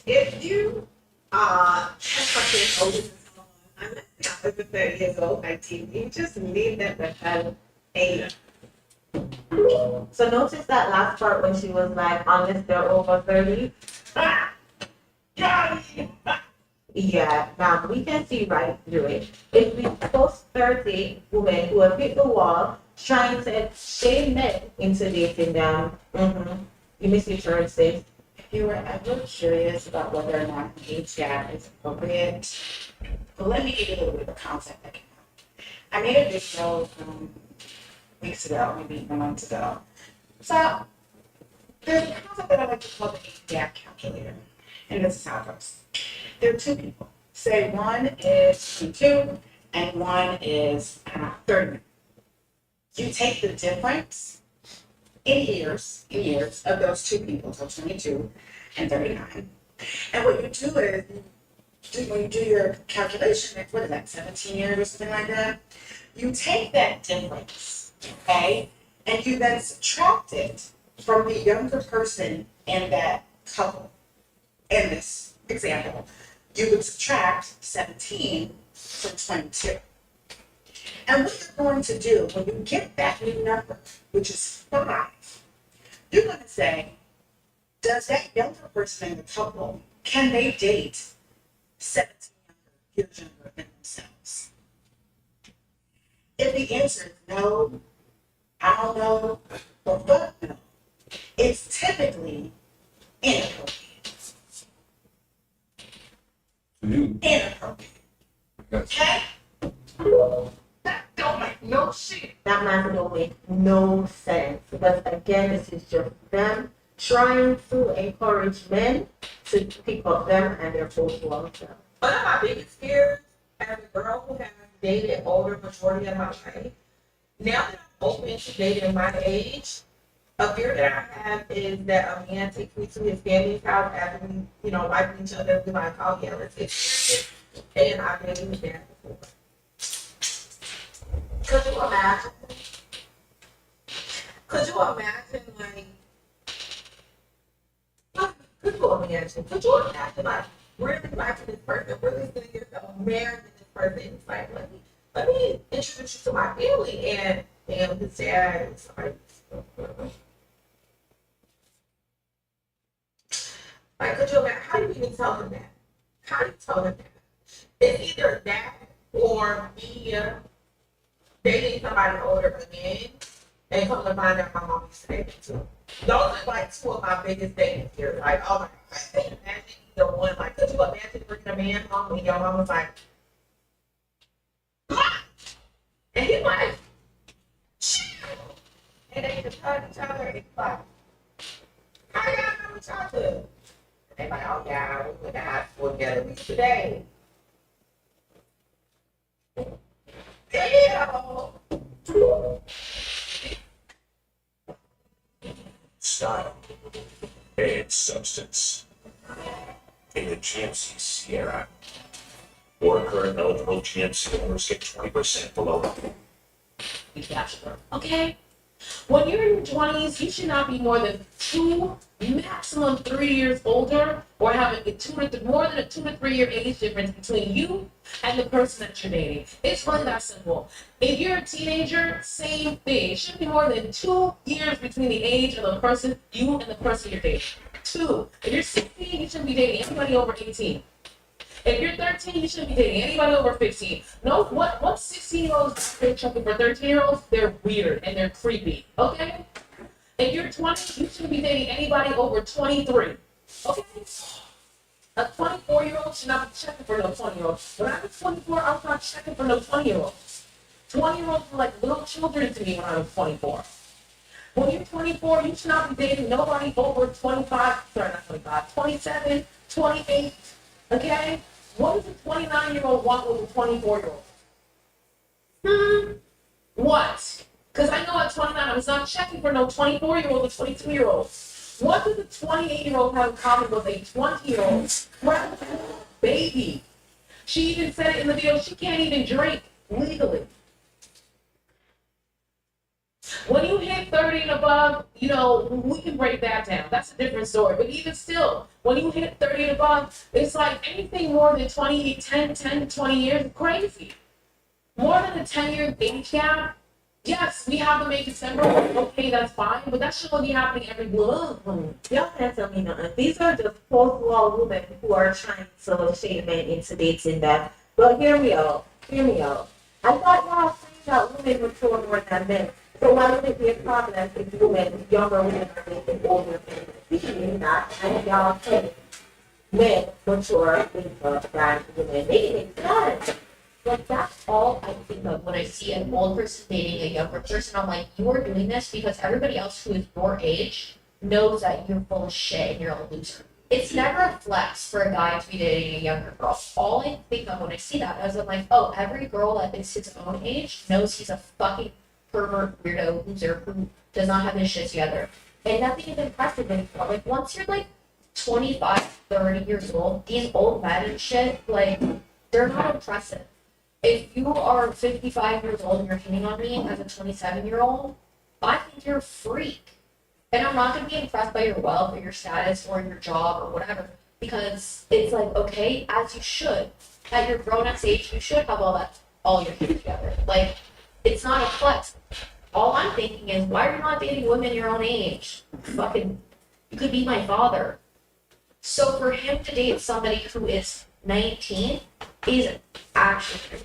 Speaker 13: if you are 10 years older than someone, unless they're over 30 years old, 19, you just leave them with an age.
Speaker 2: So notice that last part when she was like, unless they're over 30. Yeah, now we can see right through it. If we post 30 women who have hit the wall trying to shame men into dating them, you miss your turn, sis.
Speaker 11: If you were ever curious about whether or not an age gap is appropriate, well, let me give you a little bit of concept that came out. I made a video weeks ago, maybe even months ago. So there's a concept that I like to call the age gap calculator. And this is how it goes. There are two people. Say one is 22 and one is 30. You take the difference in years of those two people, so 22 and 39. And what you do is, when you do your calculation, what is that, 17 years or something like that? You take that difference, okay, and you then subtract it from the younger person in that couple. In this example, you would subtract 17 from 22. And what you're going to do when you get that new number, which is 5, you're going to say, does that younger person in the couple, can they date 17 years younger than themselves? If the answer is no, I don't know, or fuck no, it's typically inappropriate. Inappropriate. Okay? That don't make no sense.
Speaker 2: That math don't make no sense because again, this is just them trying to encourage men to pick up them and their full long term.
Speaker 13: One of my biggest fears as a girl who has dated older majority of my life, now that I'm open to dating my age, a fear that I have is that a man takes me to his family's house after we, like each other. We like, oh yeah, let's get serious. And I've been in there before. Could you imagine? Could you imagine, really liking this person, really seeing yourself married to this person? It's like, let me introduce you to my family, and his dad is like, could you imagine? How do you even tell him that? How do you tell him that? It's either that or me dating somebody older again and come to find out my mom used to date too. Those are like two of my biggest dating fears. Like, oh my God, I can't imagine either one. Like, could you imagine bringing a man home and your mom was like, "What?" And he's like, chill. And they just hug each other and it's like, how y'all know each other? And they like, oh yeah, we went to high school together. We today. Damn.
Speaker 4: Style and substance. In the GMC Sierra. Or current eligible GMC owners get 20% below.
Speaker 2: be bachelor, okay? When you're in your 20s, you should not be more than 2, maximum 3 years older, or having more than a 2 to 3 year age difference between you and the person that you're dating. It's really that simple. If you're a teenager, same thing. It shouldn't be more than 2 years between the age of the person, you and the person you're dating. 2. If you're 16, you shouldn't be dating anybody over 18. If you're 13, you shouldn't be dating anybody over 15. No, what 16-year-olds are checking for 13-year-olds? They're weird and they're creepy. Okay? If you're 20, you shouldn't be dating anybody over 23. Okay? A 24-year-old should not be checking for no 20-year-old. When I was 24, I was not checking for no 20-year-olds. 20-year-olds were like little children to me when I was 24. When you're 24, you should not be dating nobody over 25, sorry, not 25, 27, 28. Okay? What does a 29-year-old want with a 24-year-old? What? Because I know at 29, I was not checking for no 24-year-old or 22-year-old. What does a 28-year-old have in common with a 20-year-old? Baby. She even said it in the video, she can't even drink legally. When you hit 30 and above, you know, we can break that down. That's a different story. But even still, when you hit 30 and above, it's like anything more than 10 to 20 years is crazy. More than a 10-year age gap, yes, we have them in December. Okay, that's fine. But that should only be happening every blue moon.
Speaker 13: Y'all can't tell me nothing. These are just post-war women who are trying to shame men into dating them. But hear me out. Hear me out. I thought y'all saying that women mature more than men. So why would it be a problem if women, younger women are dating older men? Speaking that, and y'all say men mature than women. Make it sense.
Speaker 12: Like, that's all I think of when I see an old person dating a younger person. I'm like, you're doing this because everybody else who is your age knows that you're full of shit and you're a loser. It's never a flex for a guy to be dating a younger girl. All I think of when I see that is I'm like, oh, every girl that is his own age knows he's a fucking pervert, weirdo, loser who does not have his shit together. And nothing is impressive anymore. Like, once you're like 25, 30 years old, these old men and shit, like, they're not impressive. If you are 55 years old and you're hitting on me as a 27-year-old, I think you're a freak. And I'm not going to be impressed by your wealth or your status or your job or whatever, because it's like, okay, as you should. At your grown-ass age, you should have all your shit together. Like, it's not a flex. All I'm thinking is, why are you not dating women your own age? Fucking, you could be my father. So for him to date somebody who is 19 is actually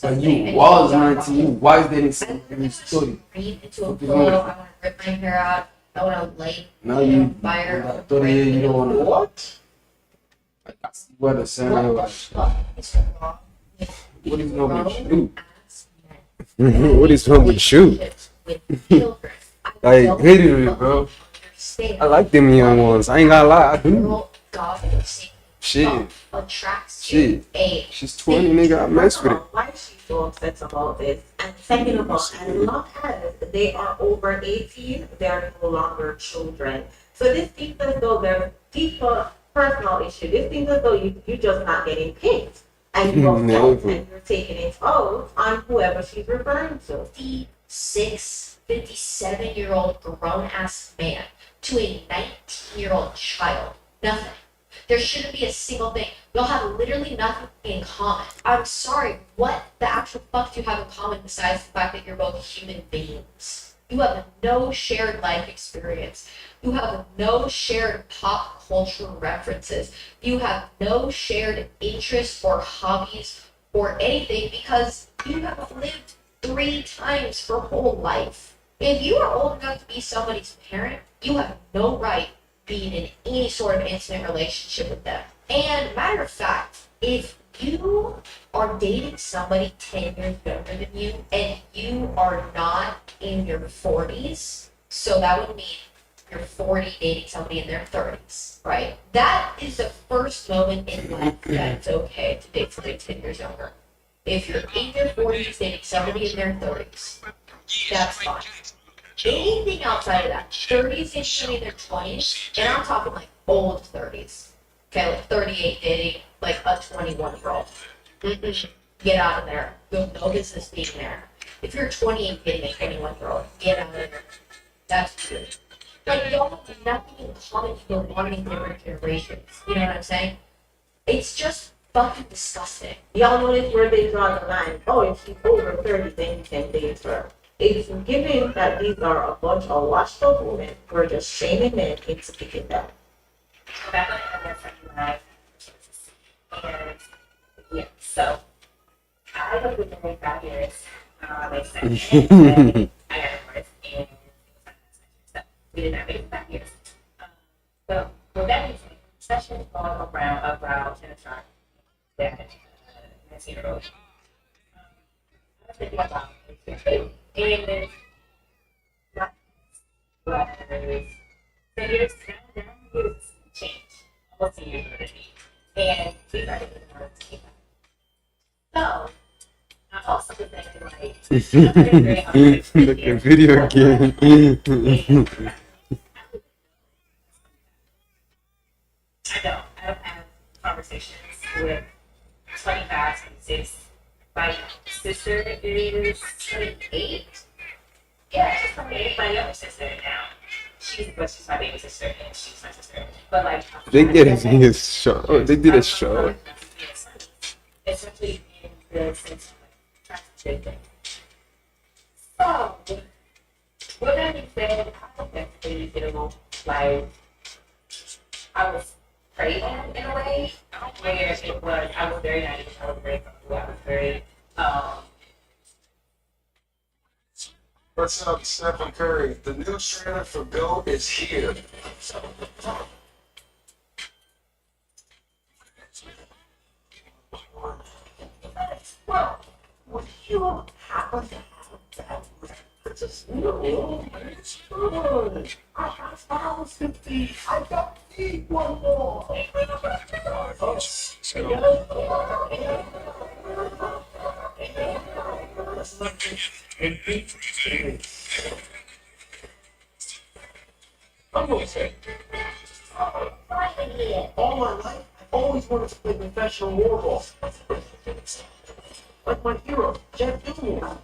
Speaker 1: And you was 19, you was dating somebody study.
Speaker 12: into a pillow, I want to rip my hair out, I want to light
Speaker 1: Now you
Speaker 12: fire.
Speaker 1: 30 years, you don't want to what? What a sound like. What is wrong with you? What is wrong with you? I hated it, bro. I like them young ones. I ain't gonna lie, I do. Shit. Shit. She's 20, nigga. I mess with it.
Speaker 13: Why is she so upset about this? And second of all, as long as they are over 18, they are no longer children. So this seems as though they're people personal issue. This seems as though you're just not getting picked. And you're and you're taking it out on whoever she's referring to.
Speaker 12: 57-year-old grown-ass man to a 19-year-old child. Nothing. There shouldn't be a single thing. You'll have literally nothing in common. I'm sorry, what the actual fuck do you have in common besides the fact that you're both human beings? You have no shared life experience. You have no shared pop culture references. You have no shared interests or hobbies or anything because you have lived 3 times your whole life. If you are old enough to be somebody's parent, you have no right being in any sort of intimate relationship with them. And matter of fact, if you are dating somebody 10 years younger than you and you are not in your 40s, so that would mean you're 40 dating somebody in their 30s, right? That is the first moment in life that it's okay to date somebody 10 years younger. If you're in your 40s dating somebody in their 30s, that's fine. Anything outside of that, 30s dating somebody in their 20s, and I'm talking like old 30s, okay, like 38 dating like a 21-year-old. Get out of there. You have no business being there. If you're 20 and dating a 21-year-old, get out of there. That's good. Like, y'all have nothing in common for wanting different generations. You know what I'm saying? It's just fucking disgusting.
Speaker 13: Y'all notice where they draw the line. Oh, if she's over 30, then you can date her. It's given that these are a bunch of washed up women who are just shaming men into picking them.
Speaker 14: Back on the second live. And yeah, so I have been married 5 years. Like 7 years. I got divorced and so we did not make it 5 years. So with that being said, session is going around about tennis rock. That 19-year-old. I was thinking about it. And but 10 years down, years change. Almost 10 years already. And we started getting more to keep up. So, I also was thinking, like,
Speaker 1: Look at video game.
Speaker 14: I don't have conversations with 25, 26. My sister is 28. Yeah, she's 28. My younger sister now. She's my baby sister, and she's my sister. But like,
Speaker 1: They did a show. Oh, they did a show.
Speaker 14: especially in the sense of like trying to So, with that being said, I think that's pretty reasonable. Like, I was preyed on in a way where it was, I was very naive, I was very comfortable, I was very,
Speaker 4: What's up, Stephen Curry? The new trailer for Go is here.
Speaker 9: Well, would you happen to have that references? No, it's good. I have 1,050. I don't need one more. I'm gonna say, all my life, I've always wanted to play professional warball. Like my hero, Jeff Gilmore.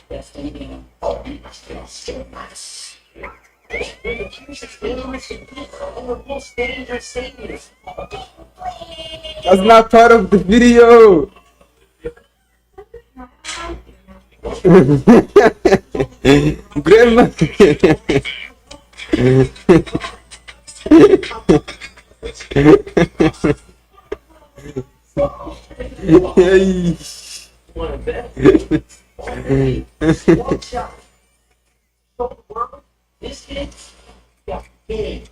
Speaker 9: Oh, that's nice. They're the fiercest, dangerous, and the most dangerous saviors.
Speaker 1: That's not part of the video. Grandma. Hey.
Speaker 9: Wanna bet? Watch out. Show the world this kid got big.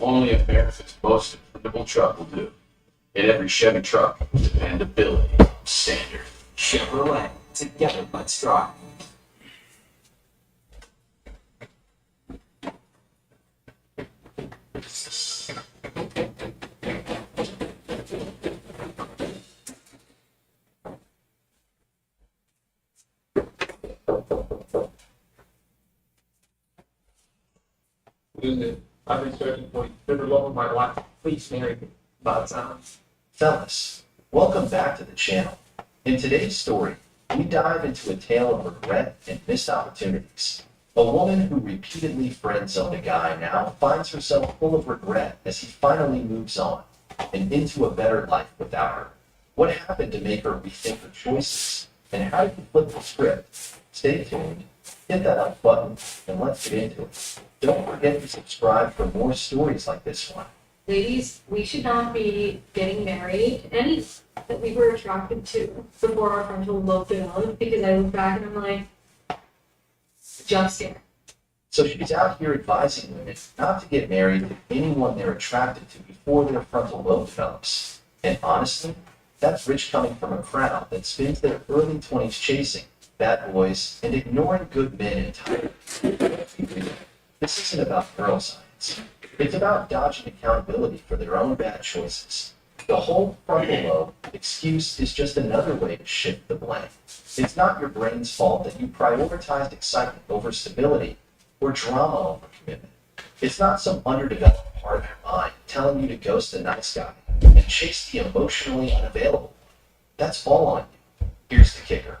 Speaker 4: Only America's most dependable truck will do. In every Chevy truck, dependability standard.
Speaker 15: Chevrolet. Together, let's drive.
Speaker 6: I've been searching for you for the love of my life. Please marry me. About time.
Speaker 10: Fellas, welcome back to the channel. In today's story, we dive into a tale of regret and missed opportunities. A woman who repeatedly friend-zoned a guy now finds herself full of regret as he finally moves on and into a better life without her. What happened to make her rethink her choices? And how did you flip the script? Stay tuned, hit that like button, and let's get into it. Don't forget to subscribe for more stories like this one.
Speaker 7: Ladies, we should not be getting married. Any that we were attracted to before our frontal lobe developed, because I look back and I'm like, jump scare.
Speaker 10: So she's out here advising women not to get married to anyone they're attracted to before their frontal lobe develops. And honestly, that's rich coming from a crowd that spends their early 20s chasing bad boys and ignoring good men entirely. This isn't about girl science. It's about dodging accountability for their own bad choices. The whole frontal lobe excuse is just another way to shift the blame. It's not your brain's fault that you prioritized excitement over stability or drama over commitment. It's not some underdeveloped part of your mind telling you to ghost a nice guy and chase the emotionally unavailable. That's all on you. Here's the kicker.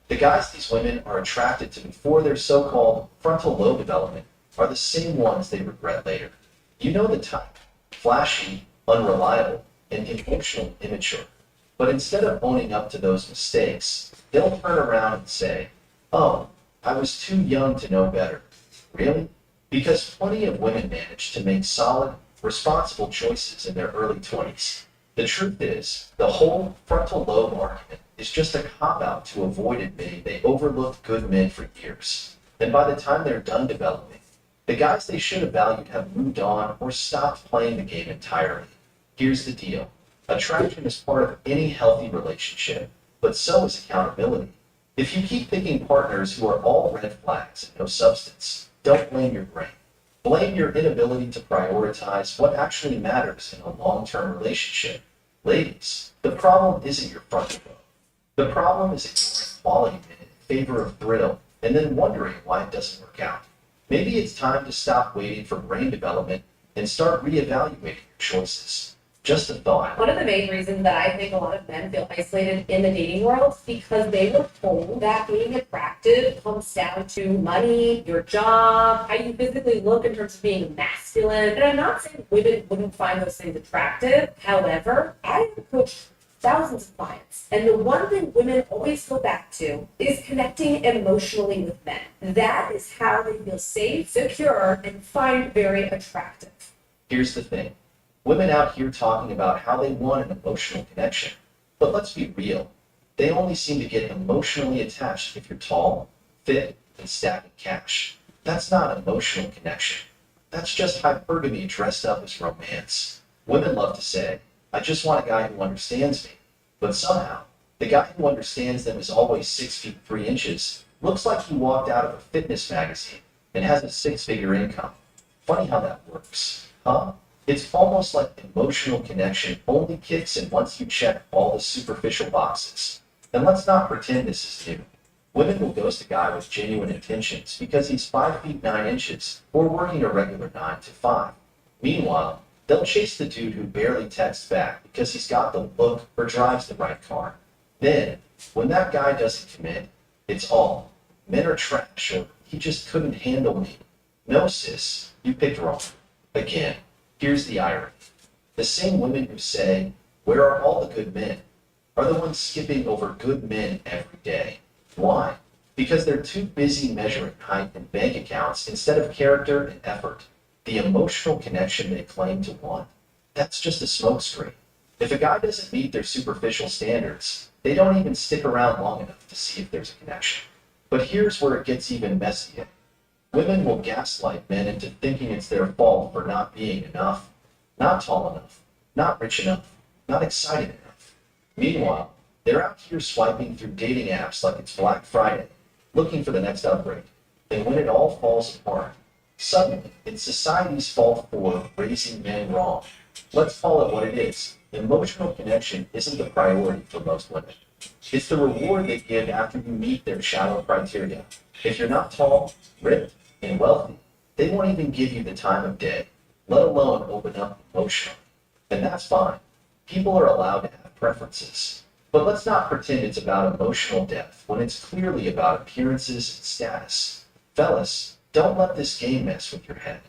Speaker 10: The guys these women are attracted to before their so-called frontal lobe development are the same ones they regret later. You know the type. Flashy, unreliable, and emotionally immature. But instead of owning up to those mistakes, they'll turn around and say, "Oh, I was too young to know better." Really? Because plenty of women manage to make solid, responsible choices in their early 20s. The truth is, the whole frontal lobe argument is just a cop-out to avoid admitting they overlooked good men for years. And by the time they're done developing, the guys they should have valued have moved on or stopped playing the game entirely. Here's the deal. Attraction is part of any healthy relationship, but so is accountability. If you keep picking partners who are all red flags and no substance, don't blame your brain. Blame your inability to prioritize what actually matters in a long-term relationship. Ladies, the problem isn't your frontal lobe. The problem is ignoring quality men in favor of thrill and then wondering why it doesn't work out. Maybe it's time to stop waiting for brain development and start reevaluating your choices. Just a thought.
Speaker 2: One of the main reasons that I think a lot of men feel isolated in the dating world is because they were told that being attractive comes down to money, your job, how you physically look in terms of being masculine. And I'm not saying women wouldn't find those things attractive. However, I have coached thousands of clients. And the one thing women always go back to is connecting emotionally with men. That is how they feel safe, secure, and find very attractive.
Speaker 10: Here's the thing. Women out here talking about how they want an emotional connection. But let's be real. They only seem to get emotionally attached if you're tall, fit, and stacking cash. That's not emotional connection. That's just hypergamy dressed up as romance. Women love to say, "I just want a guy who understands me." But somehow, the guy who understands them is always 6 feet 3 inches, looks like he walked out of a fitness magazine, and has a 6-figure income. Funny how that works, huh? It's almost like emotional connection only kicks in once you check all the superficial boxes. And let's not pretend this is new. Women will ghost a guy with genuine intentions because he's 5 feet 9 inches or working a regular 9 to 5. Meanwhile, they'll chase the dude who barely texts back because he's got the look or drives the right car. Then, when that guy doesn't commit, it's all, "Men are trash," or "He just couldn't handle me." No, sis, you picked wrong. Again. Here's the irony. The same women who say, "Where are all the good men?" are the ones skipping over good men every day. Why? Because they're too busy measuring height and bank accounts instead of character and effort. The emotional connection they claim to want, that's just a smokescreen. If a guy doesn't meet their superficial standards, they don't even stick around long enough to see if there's a connection. But here's where it gets even messier. Women will gaslight men into thinking it's their fault for not being enough, not tall enough, not rich enough, not exciting enough. Meanwhile, they're out here swiping through dating apps like it's Black Friday, looking for the next upgrade. And when it all falls apart, suddenly it's society's fault for raising men wrong. Let's call it what it is. Emotional connection isn't the priority for most women. It's the reward they give after you meet their shallow criteria. If you're not tall, ripped, and wealthy, they won't even give you the time of day, let alone open up emotionally. And that's fine. People are allowed to have preferences. But let's not pretend it's about emotional depth when it's clearly about appearances and status. Fellas, don't let this game mess with your head.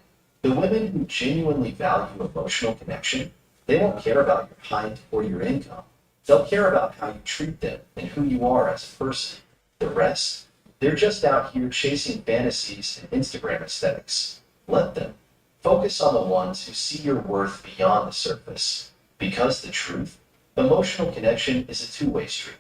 Speaker 10: The women who genuinely value emotional connection, they won't care about your height or your income. They'll care about how you treat them and who you are as a person. The rest, they're just out here chasing fantasies and Instagram aesthetics. Let them. Focus on the ones who see your worth beyond the surface. Because the truth, emotional connection is a two-way street.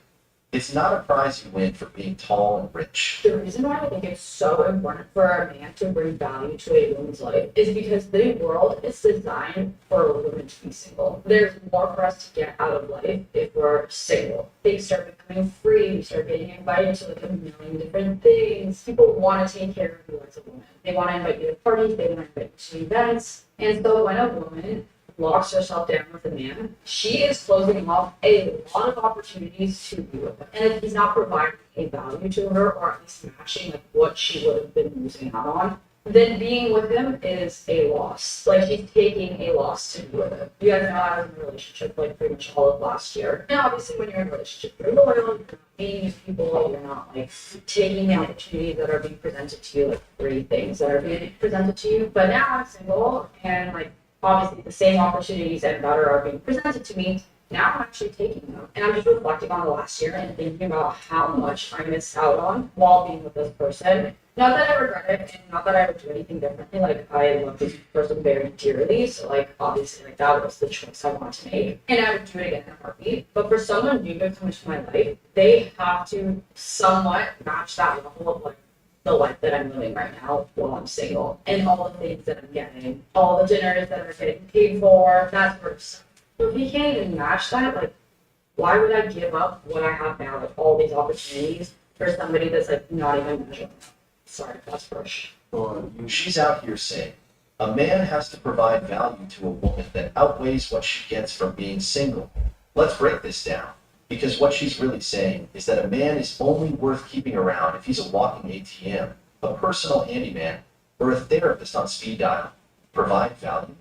Speaker 10: It's not a prize you win for being tall and rich.
Speaker 2: The reason why I think it's so important for a man to bring value to a woman's life is because the world is designed for a woman to be single. There's more for us to get out of life if we're single. Things start becoming free, we start getting invited to like a million different things. People want to take care of you as a woman. They want to invite you to parties, they want to invite you to events. And so when a woman locks herself down with a man, she is closing off a lot of opportunities to be with him. And if he's not providing a value to her, or at least matching like what she would have been losing out on, then being with him is a loss. Like she's taking a loss to be with him. You guys know I was in a relationship like pretty much all of last year. And obviously when you're in a relationship, you're loyal, you're not meeting these people, you're not like taking the opportunities that are being presented to you, like free things that are being presented to you. But now I'm single and like obviously the same opportunities and better are being presented to me. Now I'm actually taking them. And I'm just reflecting on the last year and thinking about how much I missed out on while being with this person. Not that I regret it and not that I would do anything differently. Like I love this person very dearly. So like obviously like that was the choice I wanted to make. And I would do it again in a heartbeat. But for someone new to come into my life, they have to somewhat match that level of like the life that I'm living right now while I'm single, and all the things that I'm getting, all the dinners that are getting paid for, that sort of stuff. So if he can't even match that, like, why would I give up what I have now, like all these opportunities for somebody that's like not even measuring up? Sorry, that's harsh.
Speaker 10: She's out here saying, a man has to provide value to a woman that outweighs what she gets from being single. Let's break this down. Because what she's really saying is that a man is only worth keeping around if he's a walking ATM, a personal handyman, or a therapist on speed dial. Provide value.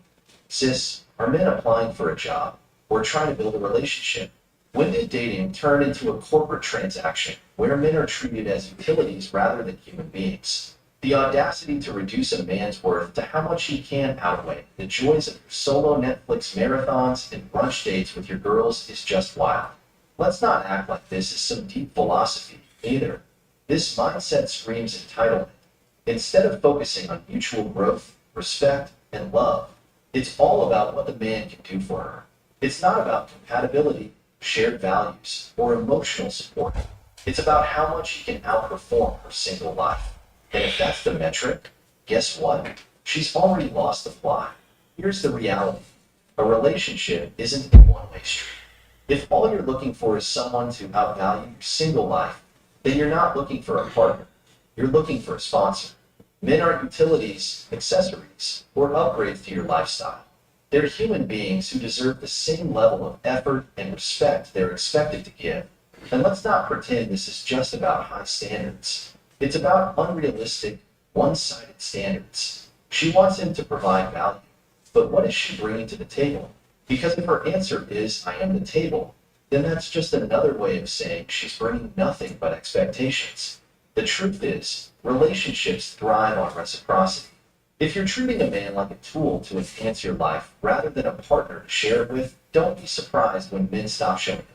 Speaker 10: Sis, are men applying for a job or trying to build a relationship? When did dating turn into a corporate transaction where men are treated as utilities rather than human beings? The audacity to reduce a man's worth to how much he can outweigh the joys of your solo Netflix marathons and brunch dates with your girls is just wild. Let's not act like this is some deep philosophy, either. This mindset screams entitlement. Instead of focusing on mutual growth, respect, and love, it's all about what the man can do for her. It's not about compatibility, shared values, or emotional support. It's about how much he can outperform her single life. And if that's the metric, guess what? She's already lost the plot. Here's the reality. A relationship isn't a one-way street. If all you're looking for is someone to outvalue your single life, then you're not looking for a partner. You're looking for a sponsor. Men aren't utilities, accessories, or upgrades to your lifestyle. They're human beings who deserve the same level of effort and respect they're expected to give. And let's not pretend this is just about high standards. It's about unrealistic, one-sided standards. She wants him to provide value. But what is she bringing to the table? Because if her answer is, I am the table, then that's just another way of saying she's bringing nothing but expectations. The truth is, relationships thrive on reciprocity. If you're treating a man like a tool to enhance your life rather than a partner to share it with, don't be surprised when men stop showing up.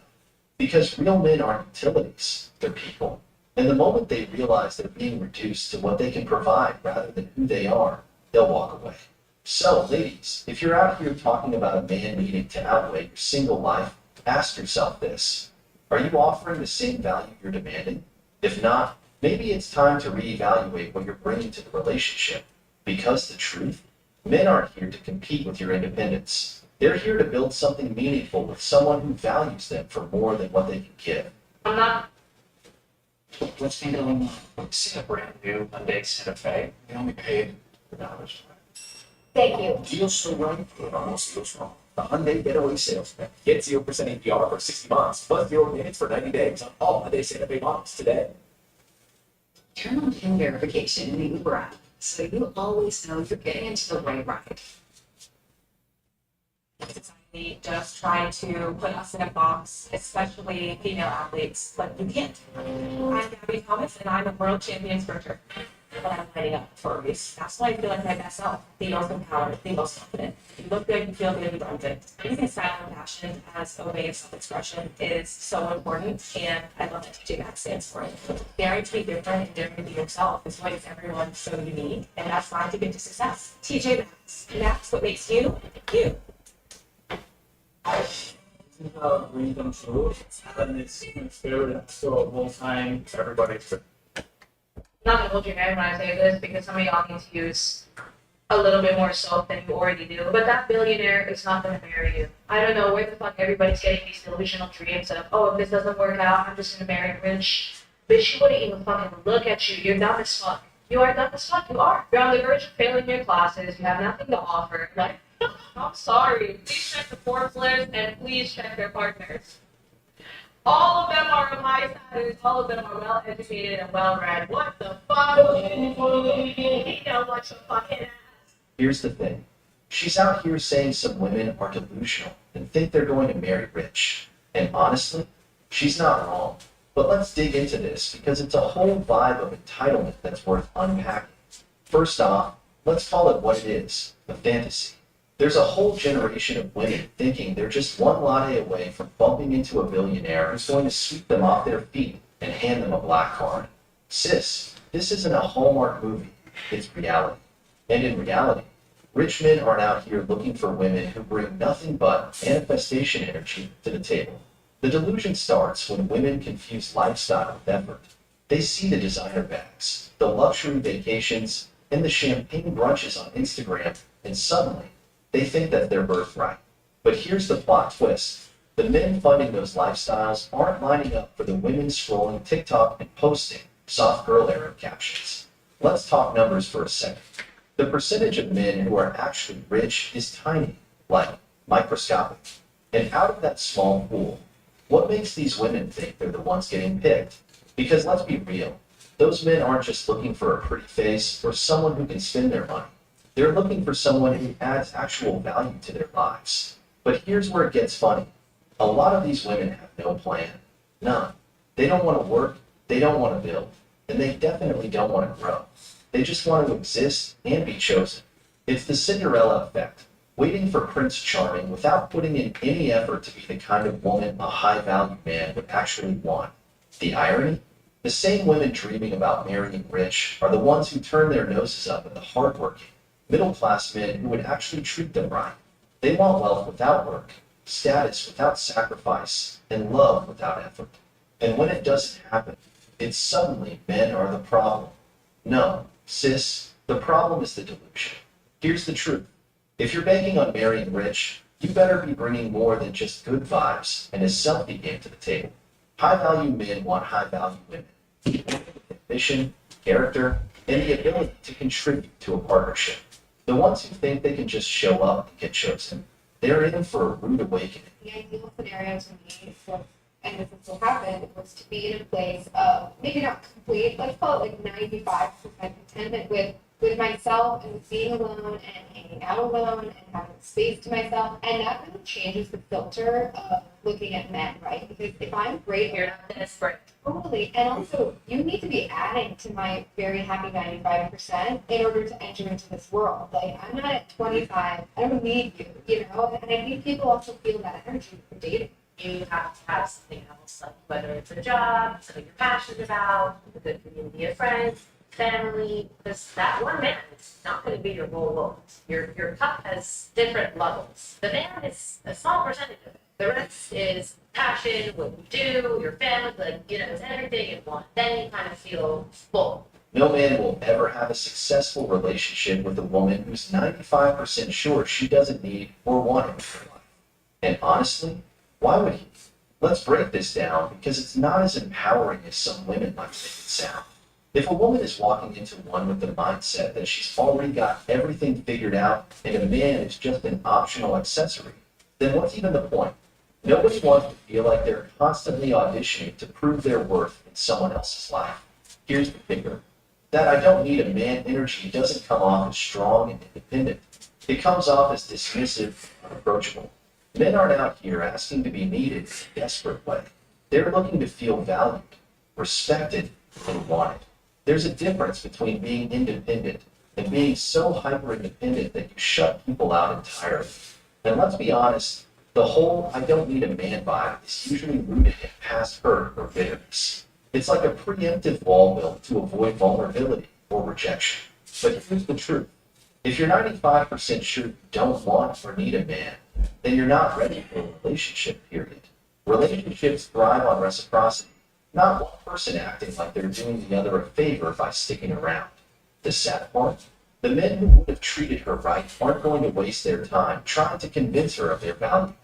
Speaker 10: Because real men aren't utilities, they're people. And the moment they realize they're being reduced to what they can provide rather than who they are, they'll walk away. So, ladies, if you're out here talking about a man needing to outweigh your single life, ask yourself this. Are you offering the same value you're demanding? If not, maybe it's time to reevaluate what you're bringing to the relationship. Because the truth, men aren't here to compete with your independence. They're here to build something meaningful with someone who values them for more than what they can give.
Speaker 2: I'm not.
Speaker 15: What's been going on? We've seen a brand new Hyundai Santa Fe. We only paid $4.
Speaker 12: Thank you.
Speaker 15: Deals so right, but almost feels wrong. The Hyundai Getaway Salesman. Get 0% APR for 60 months, plus 0 minutes for 90 days on all Hyundai Santa Fe models today.
Speaker 2: Turn on PIN verification in the Uber app so you always know you're getting into the right ride.
Speaker 16: society just try to put us in a box, especially female athletes, but you can't. I'm Gabby Thomas, and I'm a world champion sprinter. But I'm lighting up for a race. That's why I feel like my best self, the most empowered, the most confident. You look good, you feel good, you run good. Using style and passion as a way of self-expression is so important, and I love that TJ Maxx stands for it. Daring to be different and daring to be yourself is what makes everyone so unique, and that's why to get to success. TJ Maxx. Maxx, what makes you, you.
Speaker 4: Read them through. And it's my favorite. So the whole time, everybody's
Speaker 7: Not gonna hold your hand when I say this because some of y'all need to use a little bit more soap than you already do. But that billionaire is not gonna marry you. I don't know where the fuck everybody's getting these delusional dreams of, oh, if this doesn't work out, I'm just gonna marry rich. Bitch, she wouldn't even fucking look at you. You're dumb as fuck. You are dumb as fuck. You are. You're on the verge of failing your classes. You have nothing to offer. Like, I'm sorry. Please check the Forbes list and please check their partners. All of them are of high status, all of them are well educated and well read. What the fuck? You know what you fucking ass.
Speaker 10: Here's the thing. She's out here saying some women are delusional and think they're going to marry rich. And honestly, she's not wrong. But let's dig into this because it's a whole vibe of entitlement that's worth unpacking. First off, let's call it what it is, a fantasy. There's a whole generation of women thinking they're just one latte away from bumping into a billionaire who's going to sweep them off their feet and hand them a black card. Sis, this isn't a Hallmark movie, it's reality. And in reality, rich men aren't out here looking for women who bring nothing but manifestation energy to the table. The delusion starts when women confuse lifestyle with effort. They see the designer bags, the luxury vacations, and the champagne brunches on Instagram, and suddenly, they think that's their birthright. But here's the plot twist. The men funding those lifestyles aren't lining up for the women scrolling TikTok and posting soft girl era captions. Let's talk numbers for a second. The percentage of men who are actually rich is tiny, like microscopic. And out of that small pool, what makes these women think they're the ones getting picked? Because let's be real, those men aren't just looking for a pretty face or someone who can spend their money. They're looking for someone who adds actual value to their lives. But here's where it gets funny. A lot of these women have no plan. None. They don't want to work, they don't want to build, and they definitely don't want to grow. They just want to exist and be chosen. It's the Cinderella effect, waiting for Prince Charming without putting in any effort to be the kind of woman a high-value man would actually want. The irony? The same women dreaming about marrying rich are the ones who turn their noses up at the hardworking, middle-class men who would actually treat them right. They want wealth without work, status without sacrifice, and love without effort. And when it doesn't happen, it's suddenly men are the problem. No, sis, the problem is the delusion. Here's the truth. If you're banking on marrying rich, you better be bringing more than just good vibes and a selfie game to the table. High-value men want high-value women. Ambition, character, and the ability to contribute to a partnership. The ones who think they can just show up and get chosen, they're in for a rude awakening.
Speaker 17: The ideal scenario to me, and if this will happen, was to be in a place of maybe not complete, let's call it like 95% contentment with myself and being alone and hanging out alone and having space to myself. And that really changes the filter of looking at men, right? Because if I'm great, you're not desperate. Totally. And also, you need to be adding to my very happy 95% in order to enter into this world. Like, I'm not at 25. I don't need you, you know? And I think people also feel that energy for dating.
Speaker 2: You have to have something else, like whether it's a job, something you're passionate about, a good community of friends, family, because that one man is not going to be your whole world. Your cup has different levels. The man is a small percentage of it. The rest is passion, what you do, your family, like, you know, it's everything in one. Then you kind of feel full.
Speaker 10: No man will ever have a successful relationship with a woman who's 95% sure she doesn't need or want him in her life. And honestly, why would he? Let's break this down because it's not as empowering as some women might make it sound. If a woman is walking into one with the mindset that she's already got everything figured out and a man is just an optional accessory, then what's even the point? Nobody wants to feel like they're constantly auditioning to prove their worth in someone else's life. Here's the kicker. That I don't need a man energy doesn't come off as strong and independent. It comes off as dismissive and unapproachable.
Speaker 15: Men aren't out here asking to be needed in a desperate way. They're looking to feel valued, respected, and wanted. There's a difference between being independent and being so hyper-independent that you shut people out entirely. And let's be honest, the whole "I don't need a man" vibe is usually rooted in past hurt or bitterness. It's like a preemptive wall built to avoid vulnerability or rejection. But here's the truth. If you're 95% sure you don't want or need a man, then you're not ready for a relationship, period. Relationships thrive on reciprocity, not one person acting like they're doing the other a favor by sticking around. The sad part? The men who would have treated her right aren't going to waste their time trying to convince her of their value.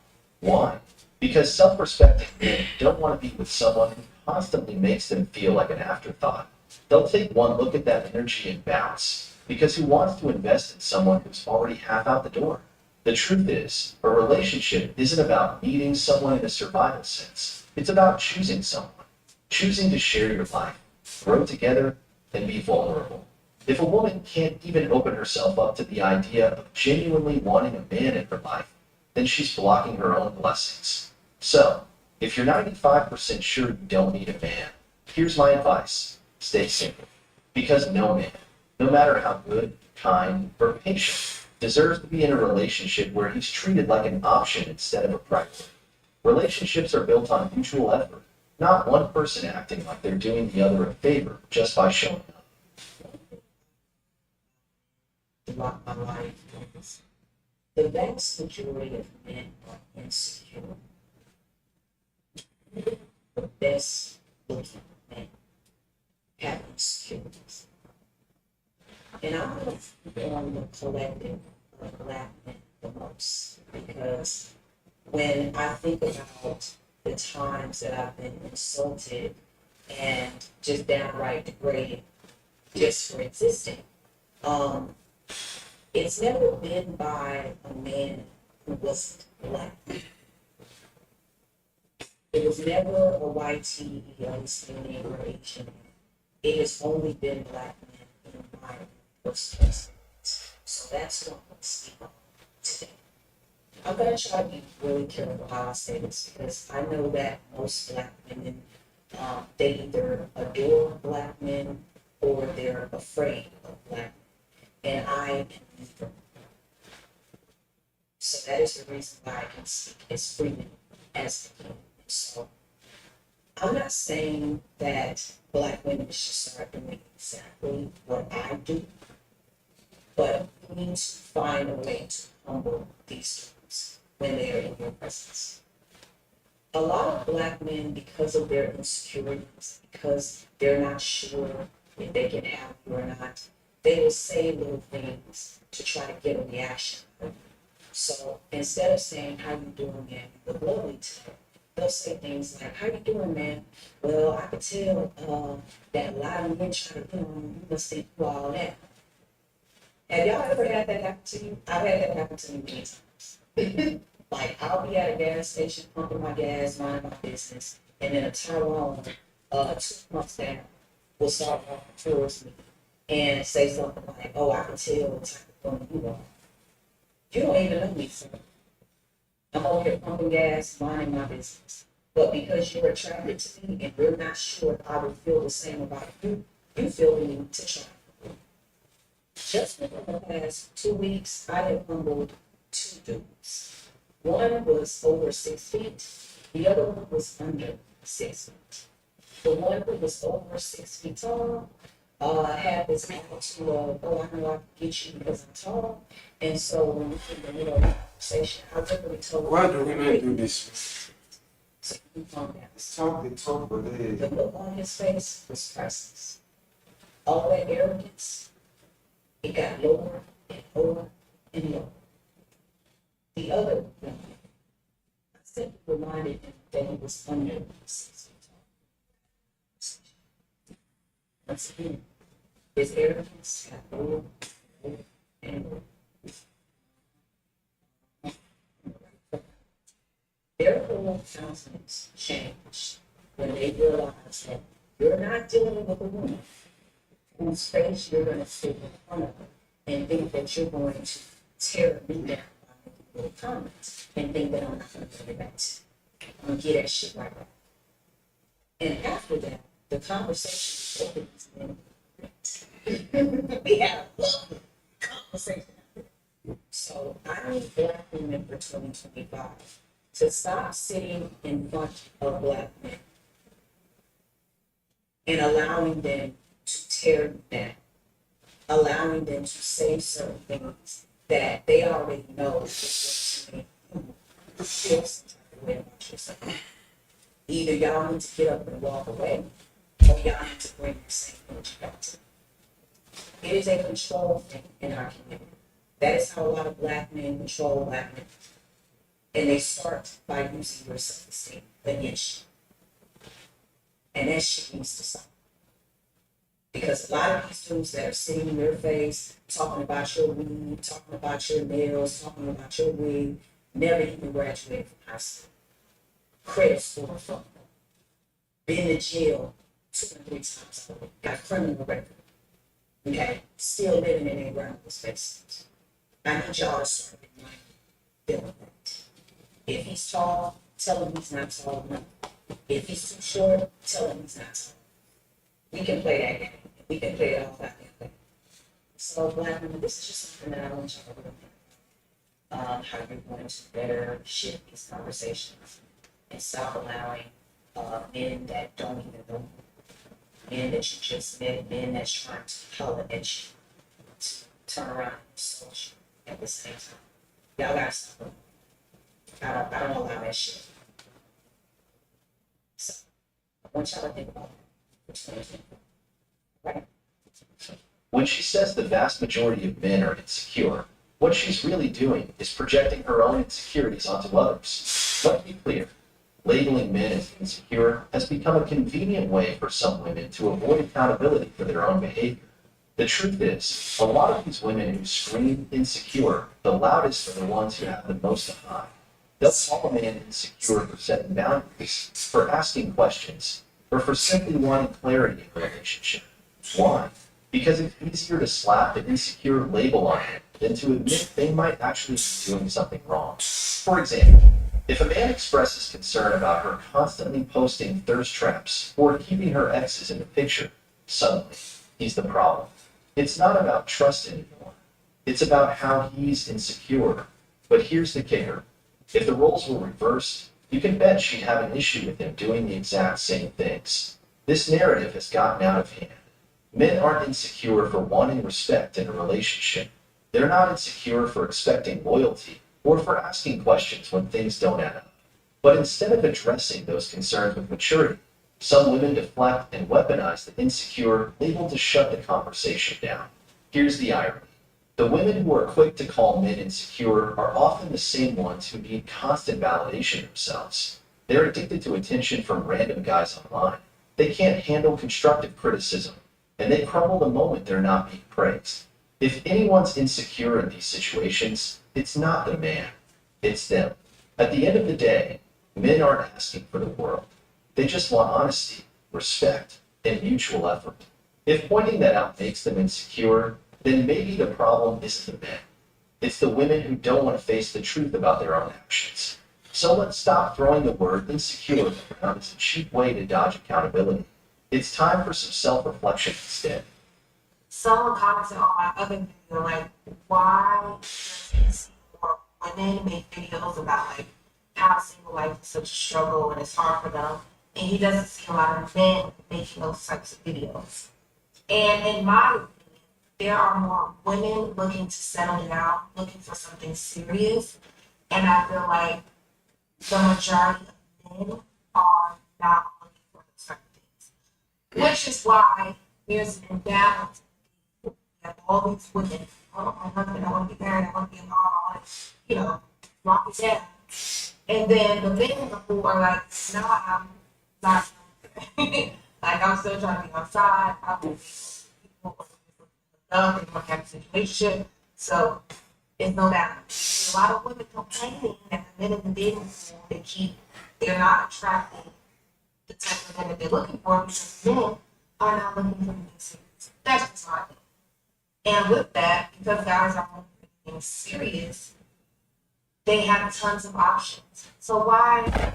Speaker 15: Why? Because self-respecting men don't want to be with someone who constantly makes them feel like an afterthought. They'll take one look at that energy and bounce, because who wants to invest in someone who's already half out the door? The truth is, a relationship isn't about needing someone in a survival sense. It's about choosing someone, choosing to share your life, grow together, and be vulnerable. If a woman can't even open herself up to the idea of genuinely wanting a man in her life, then she's blocking her own blessings. So, if you're 95% sure you don't need a man, here's my advice: stay single. Because no man, no matter how good, kind, or patient, deserves to be in a relationship where he's treated like an option instead of a priority. Relationships are built on mutual effort, not one person acting like they're doing the other a favor just by showing up.
Speaker 13: Throughout my life is the vast majority of men are insecure. The best looking men have insecurities. And I have on the collective of black men the most, because when I think about the times that I've been insulted and just downright degraded just for existing, it's never been by a man who wasn't black. It was never a white tea, Hispanic, or Asian. It has only been black men in my personal experience. So that's what I'm going to speak on today. I'm going to try to be really careful how I say this, because I know that most black women, they either adore black men or they're afraid of black men. And I am neither. So that is the reason why I can speak as freely as I can. So I'm not saying that black women should start doing exactly what I do, but we need to find a way to humble these girls when they are in your presence. A lot of black men, because of their insecurities, because they're not sure if they can have you or not, they will say little things to try to get a reaction. So instead of saying, "How you doing, man? You look lovely today," they'll say things like, "How you doing, man? Well, I could tell that a lot of men try to, you must think you all that." Have y'all ever had that happen to you? I've had that happen to me many times. Like, I'll be at a gas station pumping my gas, minding my business, and then a Tyrone, 2 months down, will start walking towards me and say something like, "Oh, I can tell what type of woman you are." You don't even know me, sir. I'm over here pumping gas, minding my business. But because you're attracted to me and you're not sure if I would feel the same about you, you feel the need to try. Just within the past 2 weeks, I have humbled 2 dudes. One was over 6 feet, the other one was under 6 feet. The one who was over 6 feet tall had this attitude of, "Oh, I know I can get you because I'm tall." And so when we in the middle of the conversation, I literally told him,
Speaker 1: Why do women do this?
Speaker 13: So you calm down.
Speaker 1: Talk, but
Speaker 13: The look on his face was priceless. All that arrogance, it got lower and lower and lower. The other one, I simply reminded him that he was under 6 feet tall. Once again, his arrogance got lower and lower. Their whole countenance changed when they realized that you're not dealing with a woman whose face you're going to sit in front of and think that you're going to tear me down by little comments and think that I'm not gonna get it back. I'm gonna get that shit right back. And after that, the conversation opens and we had a lovely conversation. So I need Black women for 2025 to stop sitting in front of Black men and allowing them to tear you down, allowing them to say certain things that they already know is going to make you feel some type of way about yourself. Either y'all need to get up and walk away, or y'all need to bring the same energy back to them. It is a control thing in our community. That is how a lot of Black men control Black men. And they start by using your self-esteem against you. And that shit needs to stop. Because a lot of these dudes that are sitting in your face, talking about your weed, talking about your nails, talking about your wig, never even graduated from high school. Credit score from them. Been to jail 2 or 3 times already. Got a criminal record. Okay? Still living in their grandma's spaces. I need y'all to start feeling that. If he's tall, tell him he's not tall enough. If he's too short, tell him he's not tall. We can play that game. We can play it all that way. So, Black women, this is just something that I want y'all to look at. How you're going to better shift these conversations and stop allowing men that don't even know you, men that you just met, men that's trying to holler at you, to turn around and insult you at the same time. Y'all gotta stop it. I don't allow that shit. So, I want y'all to think about it. Right?
Speaker 15: When she says the vast majority of men are insecure, what she's really doing is projecting her own insecurities onto others. Let's be clear. Labeling men as insecure has become a convenient way for some women to avoid accountability for their own behavior. The truth is, a lot of these women who scream insecure, the loudest are the ones who have the most to hide. They'll call a man insecure for setting boundaries, for asking questions, or for simply wanting clarity in a relationship. Why? Because it's easier to slap the insecure label on it than to admit they might actually be doing something wrong. For example, if a man expresses concern about her constantly posting thirst traps or keeping her exes in the picture, suddenly he's the problem. It's not about trust anymore. It's about how he's insecure. But here's the kicker. If the roles were reversed, you can bet she'd have an issue with him doing the exact same things. This narrative has gotten out of hand. Men aren't insecure for wanting respect in a relationship. They're not insecure for expecting loyalty or for asking questions when things don't add up. But instead of addressing those concerns with maturity, some women deflect and weaponize the insecure, labeled to shut the conversation down. Here's the irony. The women who are quick to call men insecure are often the same ones who need constant validation themselves. They're addicted to attention from random guys online. They can't handle constructive criticism, and they crumble the moment they're not being praised. If anyone's insecure in these situations, it's not the man, it's them. At the end of the day, men aren't asking for the world. They just want honesty, respect, and mutual effort. If pointing that out makes them insecure, then maybe the problem isn't the men. It's the women who don't want to face the truth about their own actions. So let's stop throwing the word insecure around as a cheap way to dodge accountability. It's time for some self-reflection instead.
Speaker 13: Someone commented on my other video, like, why does more women make videos about, like, how single life is such a struggle and it's hard for them, and he doesn't see a lot of men making those types of videos. And in my opinion, there are more women looking to settle down, looking for something serious, and I feel like the majority of men are not looking for certain things. Which is why there's an imbalance. You have all these women, oh, my husband, I want to be married, I want to be a mom, I want to, lock it down. And then the men who are like, no, I'm not, like, I'm still trying to be outside, I want people love, they want to have a situation. So it's no balance. A lot of women complaining that the men in the dating pool, they're not attracting the type of men that they're looking for because men are not looking for anything serious. That's just my thing. And with that, because guys are looking for anything serious,
Speaker 14: they have tons of options. So why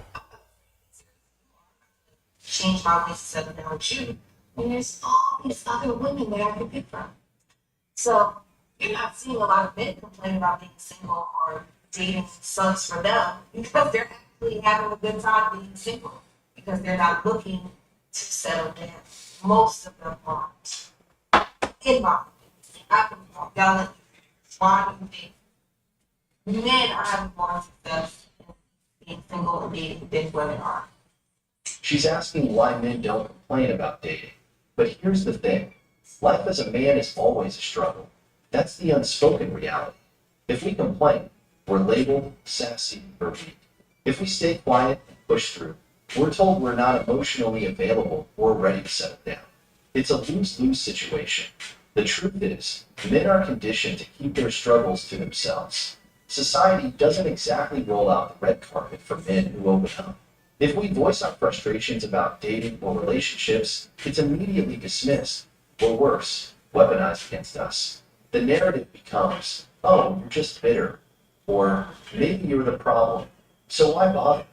Speaker 14: change my ways to settle down with you when there's all these other women that I can pick from? So you're not seeing a lot of men complain about being single or dating sucks for them because they're actually having a good time being single because they're not looking to settle down. Most of them aren't. In my opinion, I can y'all why do you think men are having more success in being single and dating than women are?
Speaker 15: She's asking why men don't complain about dating. But here's the thing. Life as a man is always a struggle. That's the unspoken reality. If we complain, we're labeled sassy or weak. If we stay quiet and push through, we're told we're not emotionally available or ready to settle down. It's a lose-lose situation. The truth is, men are conditioned to keep their struggles to themselves. Society doesn't exactly roll out the red carpet for men who open up. If we voice our frustrations about dating or relationships, it's immediately dismissed, or worse, weaponized against us. The narrative becomes, oh, you're just bitter, or maybe you're the problem, so why bother?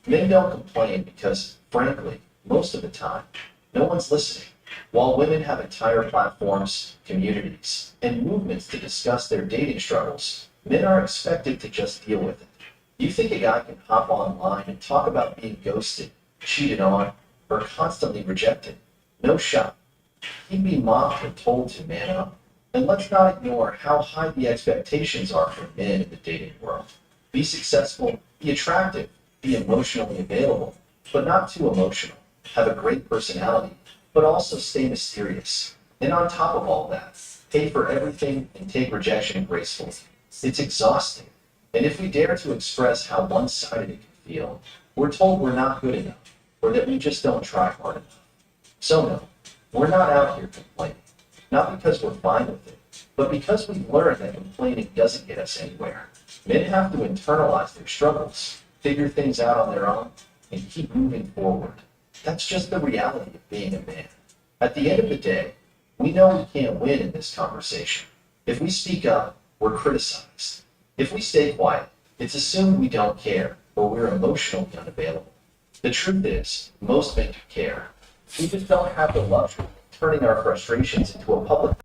Speaker 15: Men don't complain because, frankly, most of the time, no one's listening. While women have entire platforms, communities, and movements to discuss their dating struggles, men are expected to just deal with it. You think a guy can hop online and talk about being ghosted, cheated on, or constantly rejected? No shot. He'd be mocked and told to man up. And let's not ignore how high the expectations are for men in the dating world. Be successful, be attractive, be emotionally available, but not too emotional. Have a great personality, but also stay mysterious. And on top of all that, pay for everything and take rejection gracefully. It's exhausting. And if we dare to express how one-sided it can feel, we're told we're not good enough, or that we just don't try hard enough. So no, we're not out here complaining. Not because we're fine with it, but because we've learned that complaining doesn't get us anywhere. Men have to internalize their struggles, figure things out on their own, and keep moving forward. That's just the reality of being a man. At the end of the day, we know we can't win in this conversation. If we speak up, we're criticized. If we stay quiet, it's assumed we don't care or we're emotionally unavailable. The truth is, most men do care. We just don't have the luxury of turning our frustrations into a public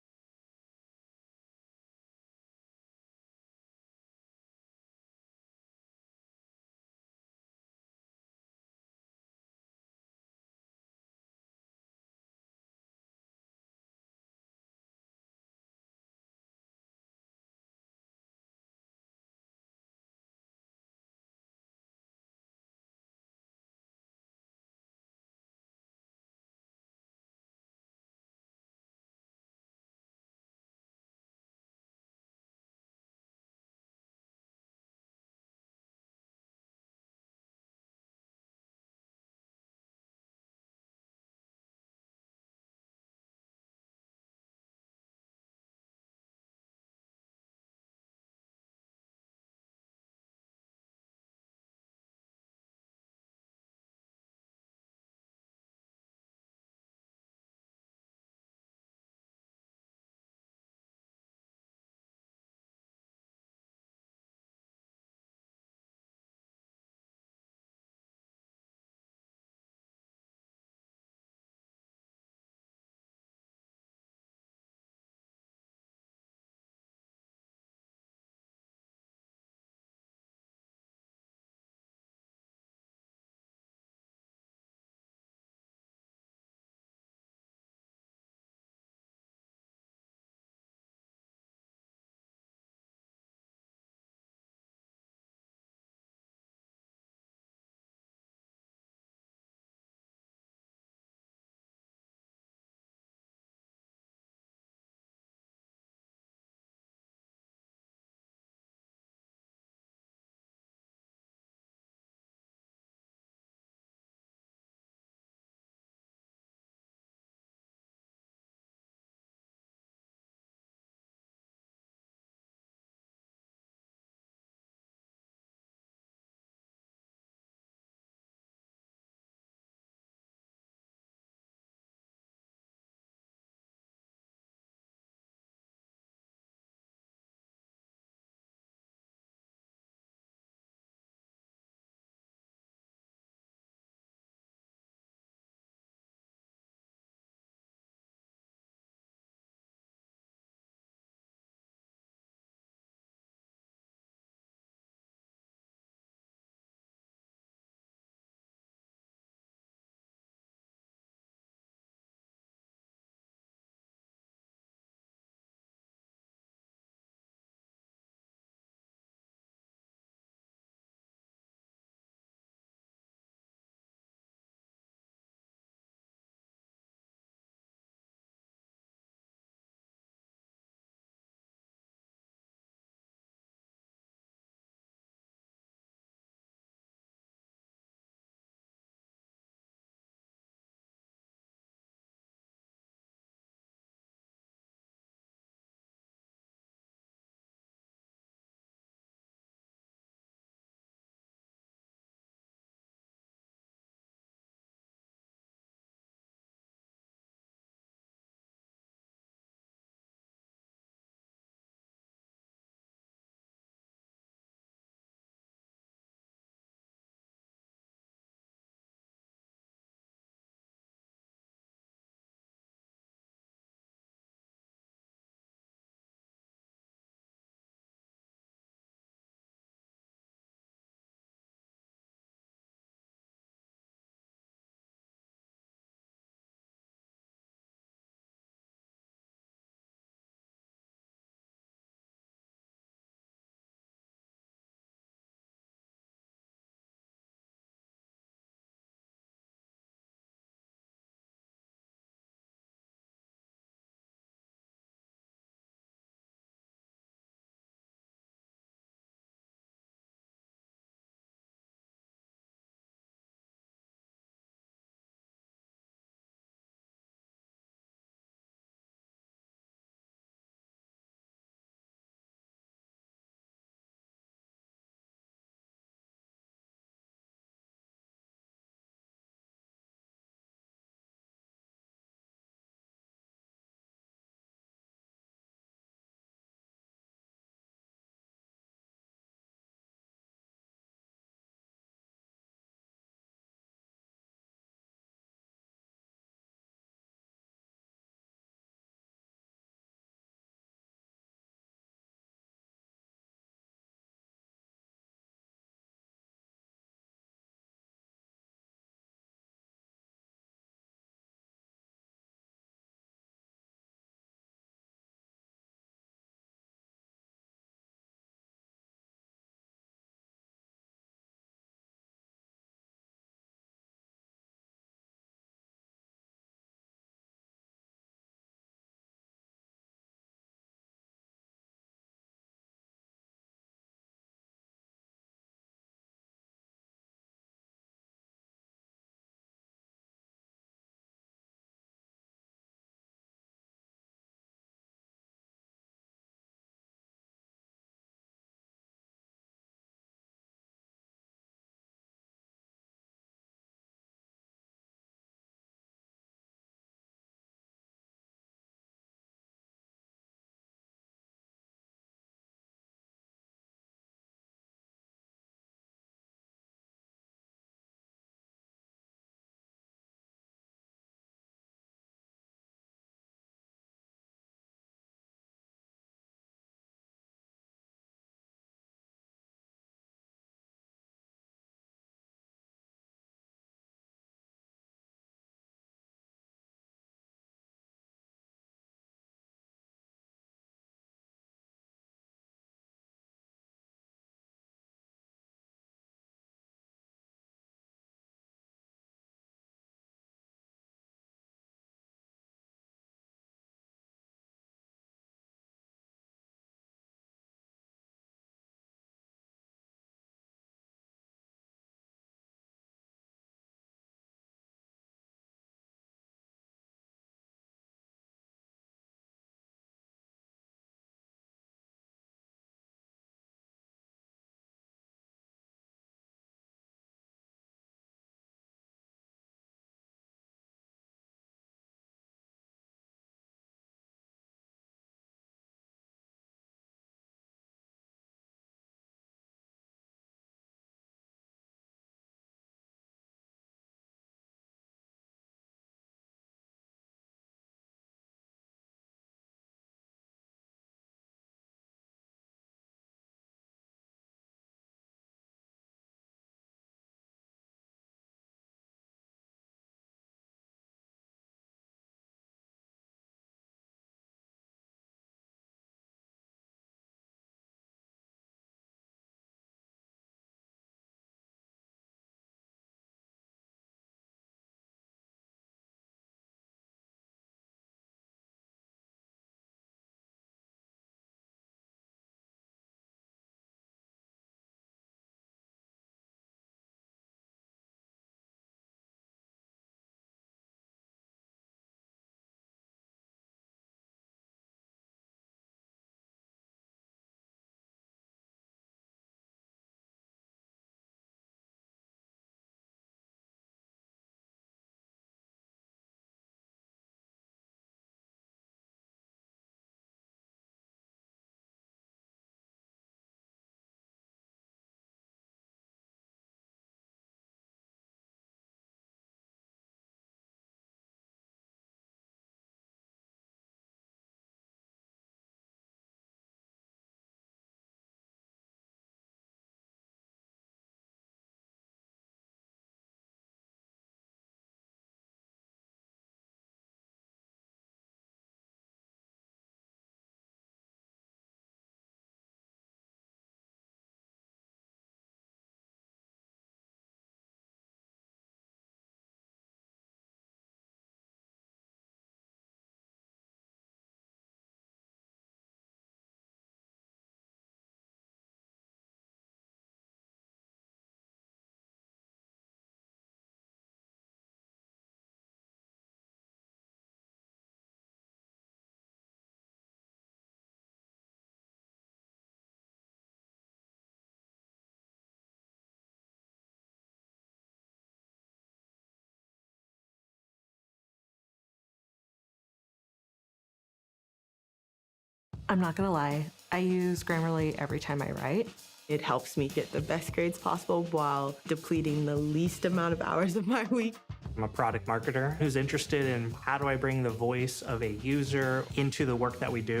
Speaker 18: I'm not gonna lie, I use Grammarly every time I write. It helps me get the best grades possible while depleting the least amount of hours of my week.
Speaker 19: I'm a product marketer who's interested in how do I bring the voice of a user into the work that we do.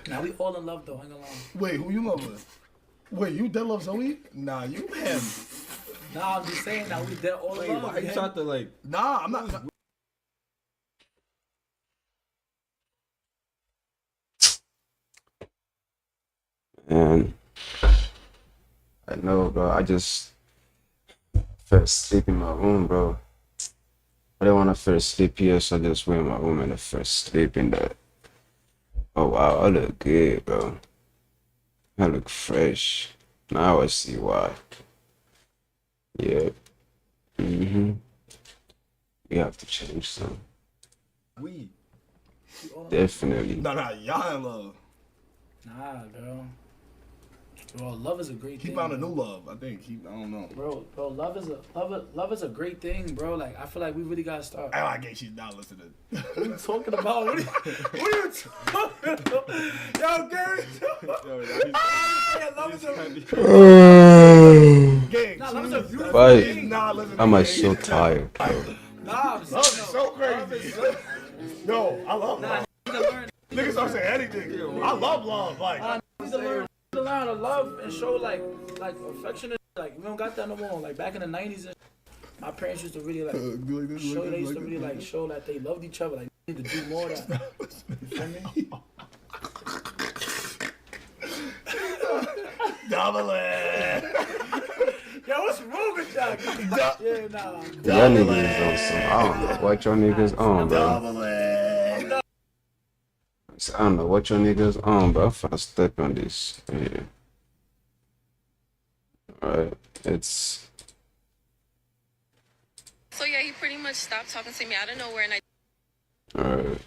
Speaker 20: Now we all in love though, hang along.
Speaker 9: Wait, who you love with? Wait, you dead love Zoe? Nah, you him.
Speaker 20: Nah, I'm just saying now we dead all in love.
Speaker 9: why you
Speaker 20: man.
Speaker 9: tried to like? Nah, I'm not.
Speaker 1: And I know, bro. I just fell asleep in my room, bro. I didn't want to fall asleep here, so I just went in my room and I fell asleep in there. Oh wow, I look good, bro. I look fresh. Now I see why. Yeah. You have to change some.
Speaker 9: We.
Speaker 1: Definitely.
Speaker 9: Nah, y'all in love.
Speaker 20: Nah, girl. Bro, love is a great thing.
Speaker 9: He found a
Speaker 20: bro.
Speaker 9: new love. I think I don't know.
Speaker 20: Bro, love is a great thing, bro. Like I feel like we really gotta start.
Speaker 9: I guess she's not listening.
Speaker 20: What are you talking about? What are you talking about? Yo, Gary. Love is a Nah, love is a beautiful
Speaker 1: Why
Speaker 20: thing.
Speaker 1: am I so tired, bro?
Speaker 20: Nah,
Speaker 9: Love is so crazy. Yo, I love love. Niggas don't say anything. I love love. Like,
Speaker 20: I need to learn how to love and show like affection. Like we don't got that no more. Like back in the '90s, and my parents used to really like show. They used to really like show that they loved each other. Like they need to do more of that. You feel me?
Speaker 9: Double it.
Speaker 20: Yo, what's wrong with y'all? Yeah, nah.
Speaker 1: Y'all niggas on some. I don't know what y'all niggas on, bro.
Speaker 9: Double it.
Speaker 1: I don't know what your niggas on, but I'm finna step on this. Yeah. Alright, it's.
Speaker 21: So yeah, he pretty much stopped talking to me out of nowhere, and I.
Speaker 1: Alright.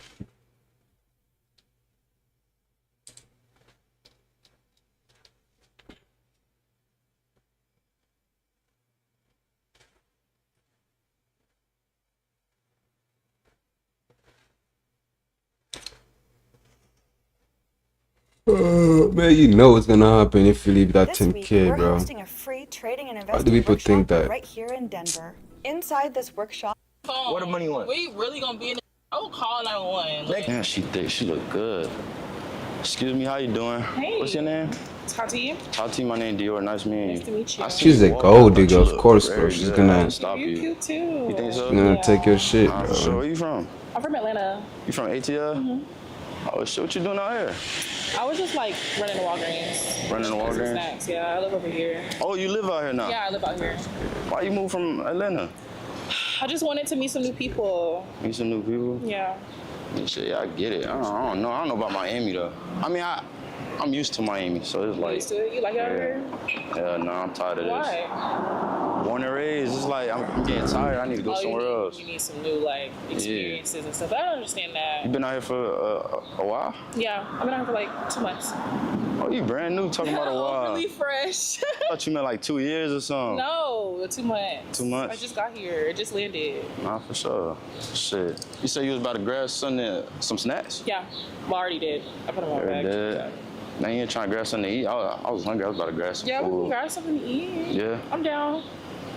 Speaker 1: Man, you know what's gonna happen if you leave that
Speaker 22: This week,
Speaker 1: 10K,
Speaker 22: we're
Speaker 1: bro.
Speaker 22: hosting a free trading and
Speaker 1: Why
Speaker 22: investing
Speaker 1: do people
Speaker 22: workshop
Speaker 1: think that?
Speaker 22: right here in Denver. Inside this workshop,
Speaker 23: What the money want? We really gonna be in the. I will call 911.
Speaker 24: Damn, she thick. She look good. Excuse me, how you doing?
Speaker 23: Hey.
Speaker 24: What's your name?
Speaker 23: Tati.
Speaker 24: Tati, my name Dior. Nice meeting you.
Speaker 23: Nice to meet you.
Speaker 24: I see
Speaker 1: She's
Speaker 24: you
Speaker 1: a
Speaker 23: Oh,
Speaker 24: walking,
Speaker 1: gold
Speaker 24: but you
Speaker 1: digger, of
Speaker 24: look
Speaker 1: course,
Speaker 24: very
Speaker 1: bro. She's
Speaker 24: good.
Speaker 1: gonna.
Speaker 24: I can't stop
Speaker 23: You're
Speaker 24: you.
Speaker 23: cute too.
Speaker 24: You think so?
Speaker 1: She's gonna take your shit,
Speaker 24: Nah,
Speaker 1: bro.
Speaker 24: for sure. Where you from?
Speaker 23: I'm from Atlanta.
Speaker 24: You from ATL? Oh shit, what you doing out here?
Speaker 23: I was just like running to Walgreens.
Speaker 24: Running to
Speaker 23: Get some
Speaker 24: Walgreens?
Speaker 23: snacks. Yeah, I live over here.
Speaker 24: Oh, you live out here now?
Speaker 23: Yeah, I live out here.
Speaker 24: Why you moved from Atlanta?
Speaker 23: I just wanted to meet some new people.
Speaker 24: Meet some new people?
Speaker 23: Yeah.
Speaker 24: Yeah, shit, yeah, I get it. I don't know. I don't know about Miami though. I mean, I'm used to Miami, so it's like.
Speaker 23: Used to it? You like it out here?
Speaker 24: Yeah, no, I'm tired of this.
Speaker 23: Why?
Speaker 24: Born and raised, it's like I'm getting tired. I need to go somewhere else.
Speaker 23: You need some new like experiences and stuff. I don't understand that.
Speaker 24: You been out here for a while?
Speaker 23: Yeah, I've been out here for like 2 months.
Speaker 24: Oh, you brand new talking about a while.
Speaker 23: Really fresh.
Speaker 24: I thought you meant like 2 years or something.
Speaker 23: No, 2 months.
Speaker 24: 2 months?
Speaker 23: I just got here. It just landed.
Speaker 24: Nah, for sure. Shit. You said you was about to grab some snacks?
Speaker 23: Yeah, well, I already did. I put them on my bag.
Speaker 24: Yeah. Now you ain't trying to grab something to eat? I was hungry. I was about to grab some
Speaker 23: Yeah, we
Speaker 24: food.
Speaker 23: can grab something to eat.
Speaker 24: Yeah.
Speaker 23: I'm down.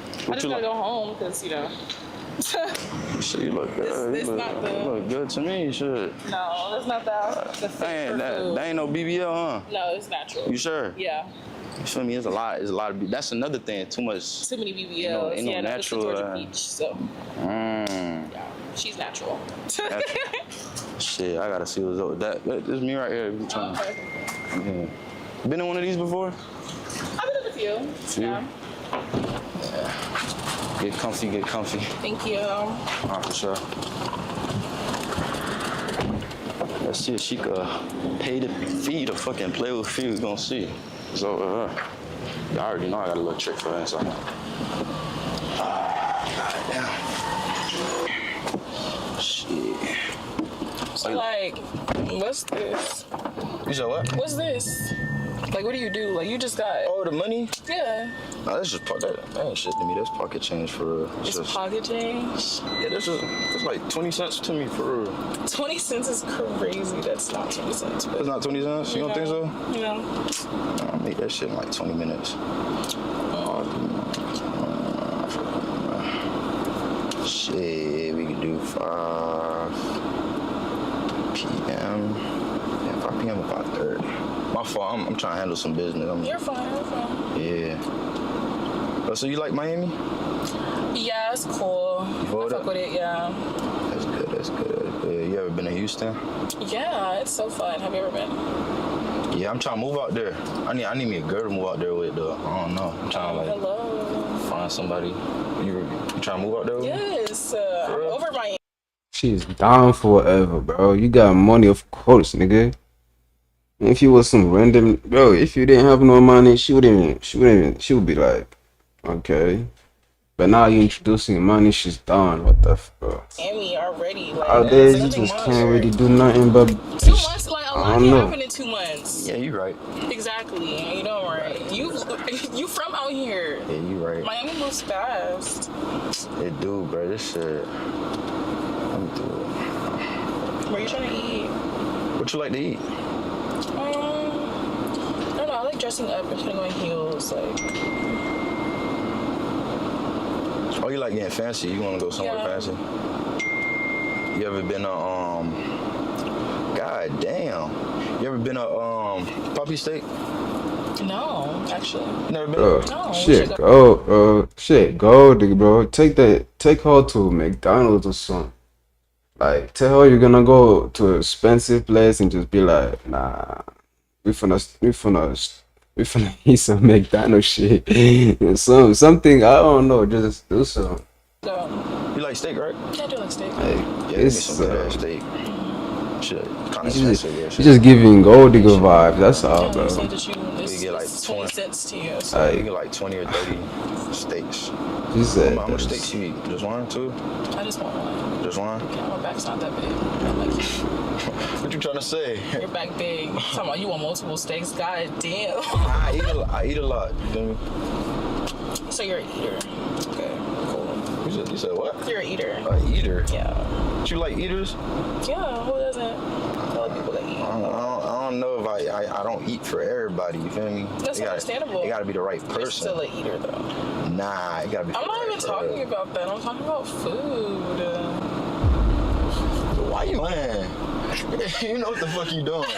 Speaker 23: I
Speaker 24: What
Speaker 23: just
Speaker 24: you
Speaker 23: gotta
Speaker 24: like?
Speaker 23: go home because, you know.
Speaker 24: Shit, you look good.
Speaker 23: This
Speaker 24: you
Speaker 23: not the- look
Speaker 24: good to me. Shit.
Speaker 23: No, that's not the fit for food.
Speaker 24: That ain't no BBL, huh?
Speaker 23: No, it's natural.
Speaker 24: You sure?
Speaker 23: Yeah.
Speaker 24: You feel me? It's a lot. That's another thing. Too much.
Speaker 23: Too many BBLs.
Speaker 24: You know, ain't no
Speaker 23: yeah, no, it's the
Speaker 24: natural.
Speaker 23: Georgia Peach, so yeah, she's natural.
Speaker 24: Shit, I gotta see what's up with that. This is me right here. We trying to- Yeah. Been in one of these before?
Speaker 23: I've been in a few.
Speaker 24: Few?
Speaker 23: Yeah.
Speaker 24: Get comfy, get comfy.
Speaker 23: Thank you.
Speaker 24: For sure. Let's see if she could pay the fee to fucking play with fee. We gonna see. It's over her. Y'all already know I got a little trick for her, so. Goddamn. Shit.
Speaker 23: So like, what's this?
Speaker 24: You said what?
Speaker 23: What's this? Like, what do you do? Like, you just got.
Speaker 24: Oh, the money?
Speaker 23: Yeah.
Speaker 24: Nah, that's just that ain't shit to me. That's pocket change for real.
Speaker 23: It's pocket change?
Speaker 24: Yeah, that's like 20 cents to me for real.
Speaker 23: 20 cents is crazy. That's not 20 cents. But
Speaker 24: It's not 20 cents? You don't think so?
Speaker 23: No.
Speaker 24: I'll make that shit in like 20 minutes. Shit, we could do 5 p.m. Yeah, 5 p.m. about 30. My fault. I'm trying to handle some business.
Speaker 23: You're fine. You're fine.
Speaker 24: Yeah. So you like Miami?
Speaker 23: Yeah, it's cool. I fuck with it, yeah.
Speaker 24: That's good. That's good. You ever been to Houston?
Speaker 23: Yeah, it's so fun. Have you ever been?
Speaker 24: Yeah, I'm trying to move out there. I need me a girl to move out there with, though. I don't know. I'm trying to find somebody. You trying to move out there with me?
Speaker 23: Yes. I'm over Miami.
Speaker 1: She's down for whatever, bro. You got money, of course, nigga. If you was some random, bro, if you didn't have no money, she would be like, okay. But now you introducing money, she's down. What the fuck?
Speaker 23: Miami already. Like,
Speaker 1: Out there, you just can't really do nothing but.
Speaker 23: 2 months, like, a lot
Speaker 1: I
Speaker 23: can
Speaker 1: don't know.
Speaker 23: happen in 2 months.
Speaker 24: Yeah, you right.
Speaker 23: Exactly. You know, right? You from out here.
Speaker 24: Yeah, you right.
Speaker 23: Miami moves fast.
Speaker 24: It do, bro. This shit. Let me do it.
Speaker 23: Where you trying to eat?
Speaker 24: What you like to eat?
Speaker 23: I don't know. I like dressing up and putting on heels. Like,
Speaker 24: Oh, you like getting fancy? You want to go somewhere fancy? You ever been to God damn. You ever been to Puppy Steak?
Speaker 23: no, actually.
Speaker 24: You never been?
Speaker 1: Bro,
Speaker 23: No, we
Speaker 1: shit,
Speaker 23: should
Speaker 1: go, nigga, bro. Take her to McDonald's or something. Like, tell her you're gonna go to an expensive place and just be like, nah, we finna eat some McDonald's shit. Something, I don't know, just do something.
Speaker 24: You like steak, right?
Speaker 23: Yeah, I do like steak.
Speaker 24: Hey, yeah, give me
Speaker 1: It's,
Speaker 24: some good ass steak. Shit, kind of
Speaker 1: You
Speaker 24: expensive. Yeah,
Speaker 1: just giving gold digger vibes, that's all, bro.
Speaker 23: You
Speaker 24: get like
Speaker 23: 20 cents to you. So.
Speaker 24: You get like 20 or 30 steaks.
Speaker 1: She said
Speaker 24: How much
Speaker 1: this.
Speaker 24: steaks you eat? Just one, two?
Speaker 23: I just want one.
Speaker 24: Just one?
Speaker 23: Yeah, my back's not that big. I'm like,
Speaker 24: What you trying to say?
Speaker 23: your back big. Talking about you want multiple steaks. God damn.
Speaker 24: I eat a lot. You feel me?
Speaker 23: So you're an eater. Okay, cool.
Speaker 24: You said what?
Speaker 23: You're an eater.
Speaker 24: A eater?
Speaker 23: Yeah.
Speaker 24: You like eaters?
Speaker 23: Yeah, who doesn't? Tell people that eat.
Speaker 24: I don't know if I don't eat for everybody. You feel me?
Speaker 23: That's understandable.
Speaker 24: It gotta be the right
Speaker 23: You're
Speaker 24: person.
Speaker 23: still an eater though.
Speaker 24: Nah, it gotta be.
Speaker 23: I'm not even talking about that. I'm talking about food.
Speaker 24: Why you playing? You know what the fuck you doing?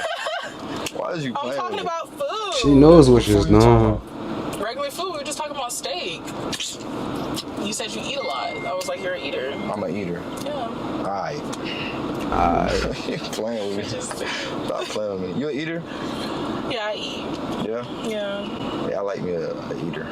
Speaker 24: Why is you playing?
Speaker 23: I'm talking about food.
Speaker 1: She knows what she's doing.
Speaker 23: Regular food. We were just talking about steak. You said you eat a lot. I was like, you're an eater.
Speaker 24: I'm an eater.
Speaker 23: Yeah.
Speaker 24: Alright. You playing with me. Stop playing with me. You an eater?
Speaker 23: Yeah, I eat.
Speaker 24: Yeah?
Speaker 23: Yeah.
Speaker 24: Yeah, I like me a eater.